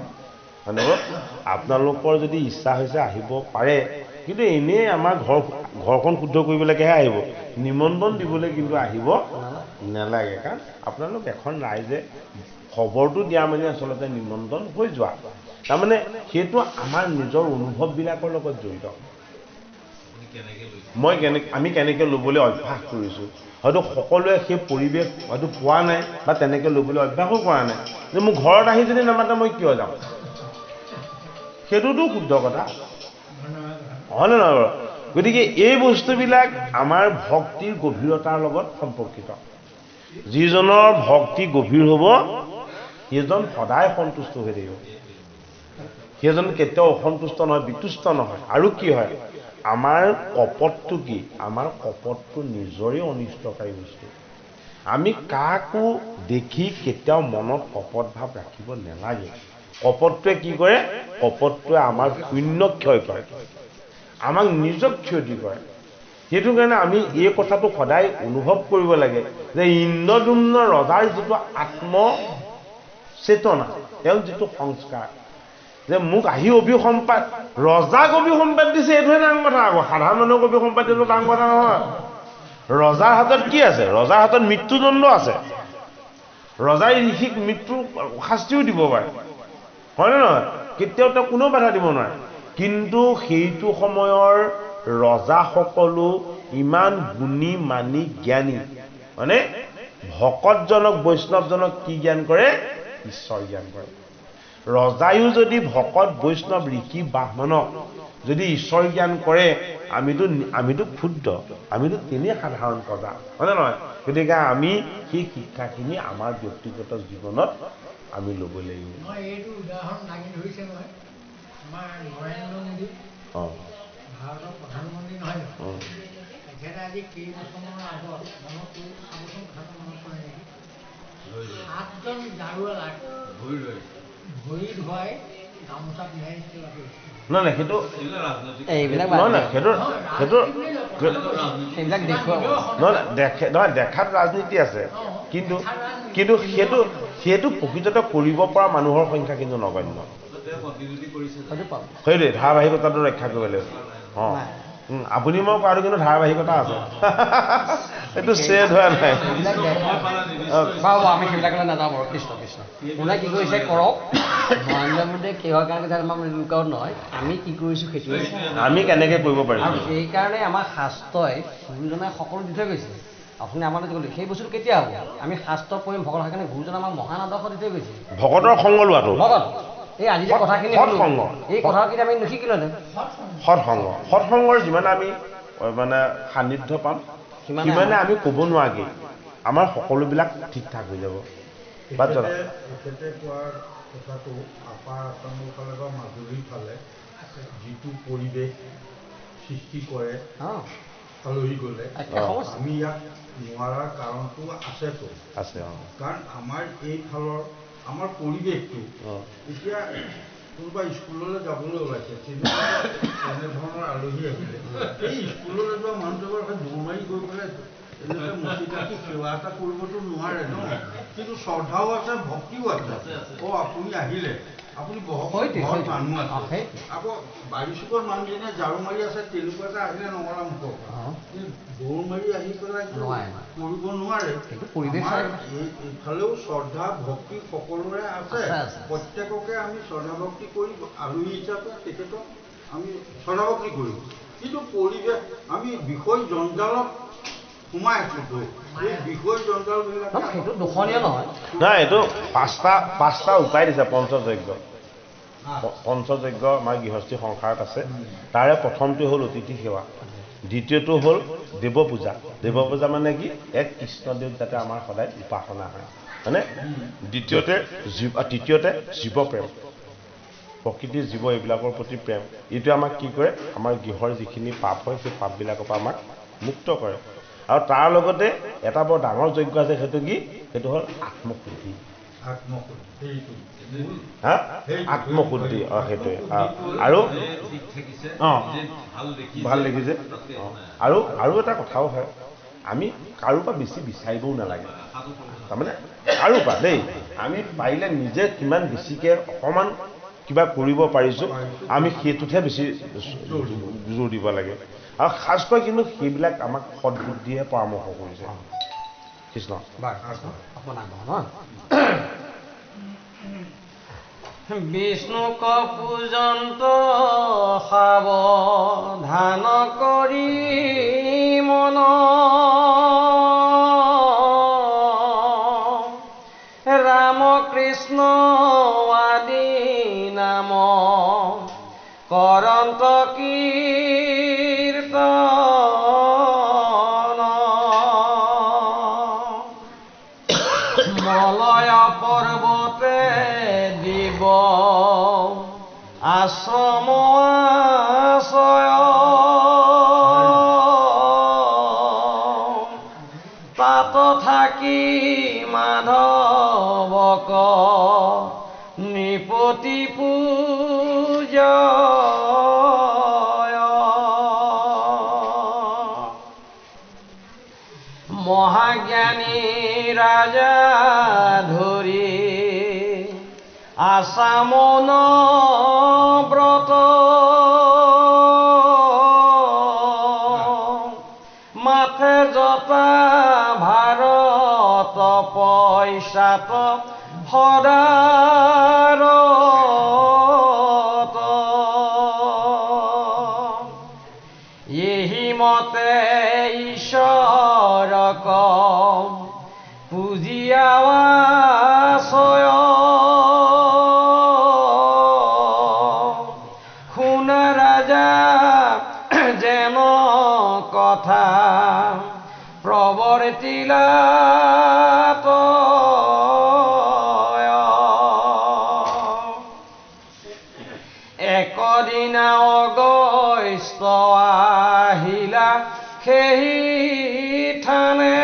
মানে, আপোনালোকৰ যদি ইচ্ছা হৈছে আহিব পাৰে, কিন্তু এনেই আমাৰ ঘৰখন শুদ্ধ কৰিবলৈকেহে আহিব, নিমন্ত্ৰণ দিবলৈ কিন্তু আহিব নালাগে। কাৰণ আপোনালোক এখন ৰাইজে খবৰটো দিয়া মানে আচলতে নিমন্ত্ৰণ হৈ যোৱা, তাৰমানে সেইটো আমাৰ নিজৰ অনুভৱবিলাকৰ লগত জড়িত। আমি কেনেকৈ ল'বলৈ অভ্যাস কৰিছোঁ, হয়তো সকলোৱে সেই পৰিৱেশ হয়তো পোৱা নাই বা তেনেকৈ ল'বলৈ অভ্যাসো কৰা নাই। যে মোৰ ঘৰত আহি যদি নামাতে মই কিয় যাম, সেইটোতো শুদ্ধ কথা হয়নে নহয় বাৰু? গতিকে এই বস্তুবিলাক আমাৰ ভক্তিৰ গভীৰতাৰ লগত সম্পৰ্কিত। যিজনৰ ভক্তি গভীৰ হ'ব সেইজন সদায় সন্তুষ্ট হৈ থাকিব, সেইজন কেতিয়াও অসন্তুষ্ট নহয়, বিতুষ্ট নহয়। আৰু কি হয়, আমাৰ কপটটো কি, আমাৰ কপটটো নিজৰে অনিষ্টকাৰী বস্তু। আমি কাকো দেখি কেতিয়াও মনত কপট ভাৱ ৰাখিব নালাগে। কপটটোৱে কি কৰে, কপটটোৱে আমাৰ পুণ্য ক্ষয় কৰে, আমাক নিজক ক্ষতি কৰে। সেইটো কাৰণে আমি এই কথাটো সদায় অনুভৱ কৰিব লাগে যে ইন্দ্ৰদ্যুম্ন ৰজাৰ যিটো আত্মচেতনা, তেওঁৰ যিটো সংস্কাৰ, যে মোক আহি অভিসম্পাদ, ৰজাক অভিসম্পাদ দিছে, এইটোহে ডাঙৰ কথা। আকৌ সাধাৰণ মানুহক অভিসম্পাদ দিলে ডাঙৰ কথা নহয়। ৰজাৰ হাতত কি আছে, ৰজাৰ হাতত মৃত্যুদণ্ড আছে, ৰজাই ঋষিক মৃত্যু শাস্তিও দিব পাৰে, হয়নে নহয়? কেতিয়াও তেওঁ কোনেও বাধা দিব নোৱাৰে। কিন্তু সেইটো সময়ৰ ৰজাসকলো ইমান গুণী মানি জ্ঞানী, মানে ভকতজনক বৈষ্ণৱজনক কি জ্ঞান কৰে, ঈশ্বৰ জ্ঞান কৰে। ৰজায়ো যদি ভকত বৈষ্ণৱ ঋষি ব্ৰাহ্মণক যদি ঈশ্বৰ জ্ঞান কৰে, আমিতো ক্ষুদ্ৰ, আমিতো তেনেই সাধাৰণ প্ৰজা, হয়নে নহয়? গতিকে আমি সেই শিক্ষাখিনি আমাৰ ব্যক্তিগত জীৱনত আমি ল'ব লাগিব। মই এইটো উদাহৰণ দাঙি ধৰিছে নহয়, আমাৰ নৰেন্দ্ৰ মোদী ভাৰতৰ প্ৰধানমন্ত্ৰী নহয় জানো, তেখেতে আজি কেইবছৰমানৰ আগত মনত কৰি চাবচোন, কথাটো মনত পৰে নেকি, 7জন গাড়োৱালাক ভৰি ধুৱাই গামোচা পিন্ধাই সেৱা কৰিছে। নহয় সেইটো এইবিলাক নহয়, সেইটো এইবিলাক দেখুৱাব নহয়, দেখাত ৰাজনীতি আছে, কিন্তু কিন্তু সেইটো প্ৰকৃততে কৰিব পৰা মানুহৰ সংখ্যা কিন্তু নগণ্য। সেইটোৱে ধাৰাবাহিকতাটো ৰক্ষা কৰিব লাগিব। অঁ আপুনি মই কৰাটো কিন্তু ধাৰাবাহিকতা আছে, এইটো চেদ হোৱা নাই। বাৰু আমি সেইবিলাকলৈ নাযাওঁ বাৰু, কৃষ্ণ কৃষ্ণ। কোনে কি কৰিছে কৰক, নৰেন্দ্ৰ মোদীয়ে কিহৰ কাৰণে কৈছে আমাৰ লুকাউট নহয়, আমি কি কৰিছোঁ সেইটোৱে, আমি কেনেকৈ কৰিব পাৰিম। আৰু সেইকাৰণে আমাৰ শাস্ত্ৰই গুৰুজনাই সকলো দি থৈ গৈছে। আপুনি আমাৰ ক'লে সেই বস্তুটো কেতিয়া হ'ব, আমি শাস্ত্ৰ পঢ়িম ভকত সেইকাৰণে গুৰুজনে আমাক মহান আদৰ্শ দি থৈ গৈছে। ভকতৰ সংগ লোৱাটো, ভকত এই আজি যে কথাখিনি সৎসংগ, এই কথাখিনি আমি নিশিকিলোহেঁতেন। সৎসংগৰ যিমানে আমি মানে সান্নিধ্য পাম, সিমানে আমি ক'ব নোৱাৰাকৈ আমাৰ সকলোবিলাক ঠিক ঠাক হৈ যাব। তেখেতে কোৱাৰ কথাটো আপাৰ আছামৰ ফালে বা মাজুলীৰ ফালে যিটো পৰিৱেশ সৃষ্টি কৰে আলহী গ'লে, আমি ইয়াত নোৱাৰাৰ কাৰণটো আছেতো আছে। কাৰণ আমাৰ এইফালৰ আমাৰ পৰিৱেশটো এতিয়া কোনোবা স্কুললৈ যাবলৈ ওলাইছে, তেনেধৰণৰ আলহী আহিলে এই স্কুললৈ যোৱা মানুহটো দৌৰ মাৰি গৈ পেলাই এনেকৈ মচি কাটি সেৱা এটা কৰিবতো নোৱাৰে ন, কিন্তু শ্ৰদ্ধাও আছে, ভক্তিও আছে। আপুনি আহিলে, আপুনি ঘৰত মানুহ আছে, আকৌ বাৰী চুকত মানুহজনীয়ে ঝাৰু মাৰি আছে, তেনেকুৱা এটা আহিলে নগলা মুখৰ দৌৰ মাৰি আহি পেলাই কৰিব নোৱাৰে। এইফালেও শ্ৰদ্ধা ভক্তি সকলোৰে আছে, প্ৰত্যেককে আমি শ্ৰদ্ধা ভক্তি কৰি আলহী হিচাপে তেখেতক আমি শ্ৰদ্ধা ভক্তি কৰিম। কিন্তু পৰিৱেশ আমি বিষয় জঞ্জালত সোমাই আছো, এই বিষয় জঞ্জালবিলাক সেইটো দুখনীয় নহয়। নাই, এইটো পাঁচটা উপায় দিছে পঞ্চযজ্ঞ। পঞ্চযজ্ঞ আমাৰ গৃহস্থী সংসাৰত আছে তাৰে প্ৰথমটো হ'ল অতিথি সেৱা দ্বিতীয়টো হ'ল দেৱ পূজা মানে কি এক কৃষ্ণদেৱ যাতে আমাৰ সদায় উপাসনা হয় হয়নে তৃতীয়তে জীৱ প্ৰেম প্ৰকৃতিৰ জীৱ এইবিলাকৰ প্ৰতি প্ৰেম এইটো আমাক কি কৰে আমাৰ গৃহৰ যিখিনি পাপ হয় সেই পাপবিলাকৰ পৰা আমাক মুক্ত কৰে আৰু তাৰ লগতে এটা বৰ ডাঙৰ যজ্ঞ আছে সেইটো কি সেইটো হ'ল আত্মশুদ্ধি আত্মশুদ্ধি সেইটোৱে আৰু ভাল দেখিছে আৰু এটা কথাও হয় আমি কাৰোবাৰ বেছি বিচাৰিবও নালাগে তাৰমানে কাৰোবাৰ দেই আমি পাৰিলে নিজে কিমান বেছিকৈ অকণমান কিবা কৰিব পাৰিছোঁ আমি সেইটোতহে বেছি জোৰ দিব লাগে আৰু সাজকৈ কিন্তু সেইবিলাক আমাক সদ্বুদ্ধিয়ে পৰামৰ্শ কৰিছে কৃষ্ণ বিষ্ণুক পূজন্ত সাৱধান কৰি মন ৰাম কৃষ্ণ আদি নাম কৰন্ত কীৰ্তন মলয় পৰ্বতে দিব আশ্ৰম আশ্ৰয় তাত থাকি মাধৱক নৃপতি পূজা মহাজ্ঞানী ৰাজা ধৰি আসামন ব্ৰত মাথে জতা ভাৰত পইচাত সদাৰত এহি মতে ঈশ্বৰক পুজিয়াৱা ছয় শুনা ৰাজা যেন কথা প্ৰৱৰ্তিলা একদিনা অগস্ত আহিলা সেই থানে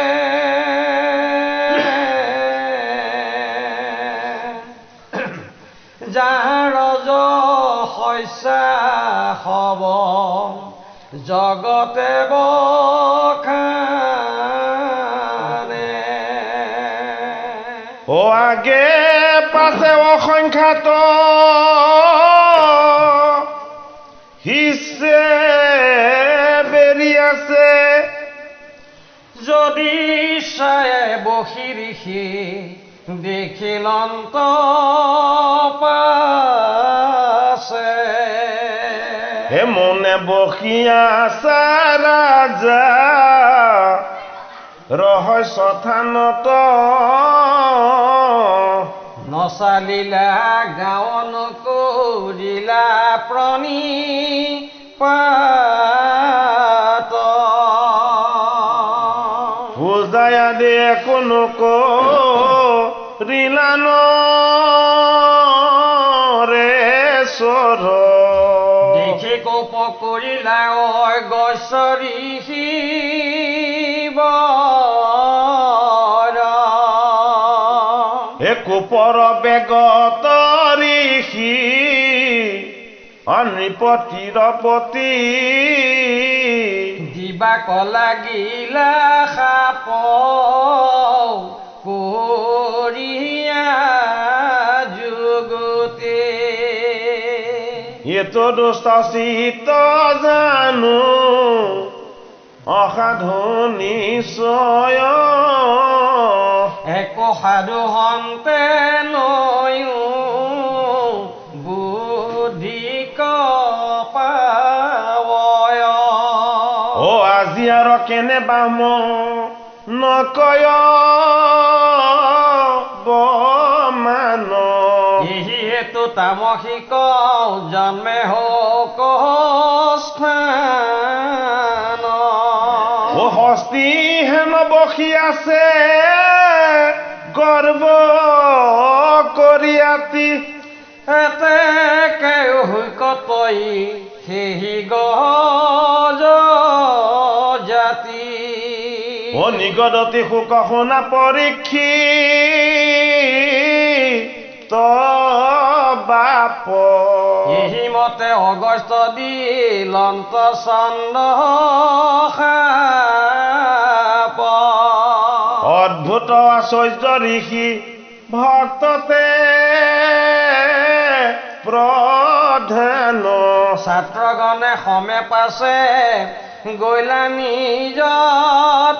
যাহাৰ শস্যা হব জগতে বখানে ও আগে পাছে অসংখ্যাত হিছে বেৰি আছে যদি চাই বহি ঋষি দেখিলন্ত পাছে হে মনে বহি আছে ৰাজা ৰহস্য থানত নচালিলা গাঁও নকৰিলা প্ৰণিপাত পূজায়া দিয়ে কোনো কৰিলা ৰে চৰ দেখি কোপ কৰিলা গছৰি শিৱ কোপৰ বেগত ঋষি নৃপতিৰ পতি দিবাক লাগিলা সাপ কৰিয়া যুগতে এতো দুষ্ট চিত জানো অসাধু নিশ্চয় এক সাধু হন্তে নয়ো বুদ্ধি কপাৱয় ও আজি আৰু কেনে বাম নকয় মান যিহেতু তামসিক জন্মে হোক স্থান ও হস্তি হেন বসি আছে গর্ব কৰিয়াতি এতে কেহৈ সেই গজ জাতি ও নিগদতি শোক শুনা পৰীক্ষী বাপ ইহিমতে অগস্ত দিলন্ত চন্দ অদ্ভুত আশ্চৰ্য ঋষি ভক্ততে প্ৰধান ছাত্ৰগণে সমে পাছে গৈলা নিজ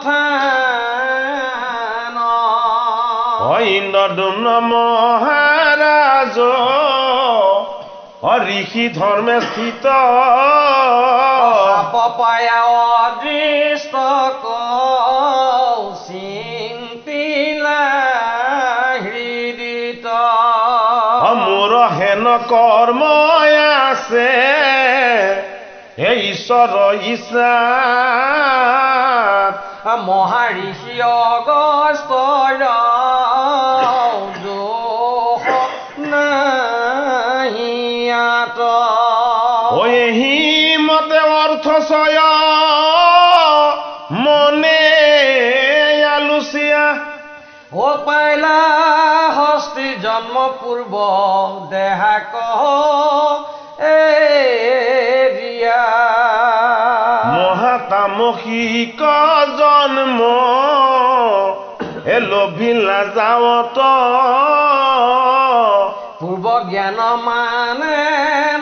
থান ইন্দ্ৰদুম্ন মহাৰাজ ঋষি ধৰ্মে স্থিত সাপ পায়া অদৃষ্ট চিন্তিলা হৃদিত মোৰ হেন কৰ্ম আছে হে ঈশ্বৰ ইচ্ছা মহাঋষি অগস্ত দোষ নাহিয়াত এহি মতে অৰ্থচয় মনে আলোচিয়া ও পাইলা হস্তি জন্ম পূৰ্ব দেহা কহ এৰিয়া মহাতামসিক জন্ম লোভিলা যাৱত পূৰ্ব জ্ঞান মানে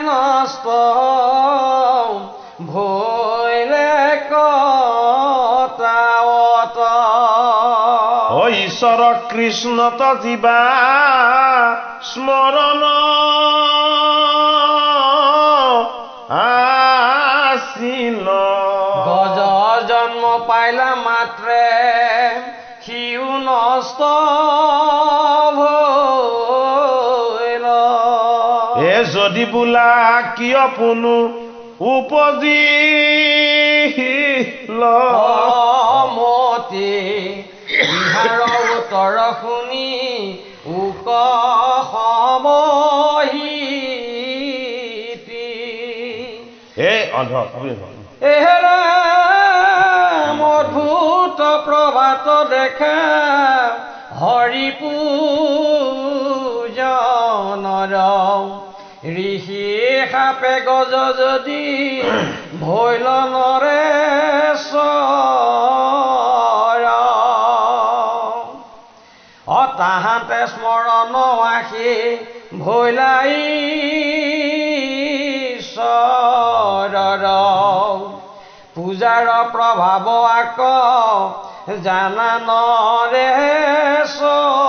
নষ্ট ভৈলে কটাৱত ঈশ্বৰ কৃষ্ণত জীৱা স্মৰণ আছিল গজ জন্ম পাইলা মাত্ৰে সিও নষ্ট ভৈল যদি বোলা কিয় পুনু উপজিল মতি বিহাৰ উত্তৰ শুনি উক সমহিতি এহেৰা অদ্ভুত প্ৰভাত দেখা হৰি পূজনৰ ঋষি সাপে গজ যদি ভৈল নৰেশ্বৰ তাহাঁতে স্মৰণ আহি ভৈলাই ঈশ্বৰৰ পূজাৰ প্ৰভাৱ আক জানা নৰেশ্বৰ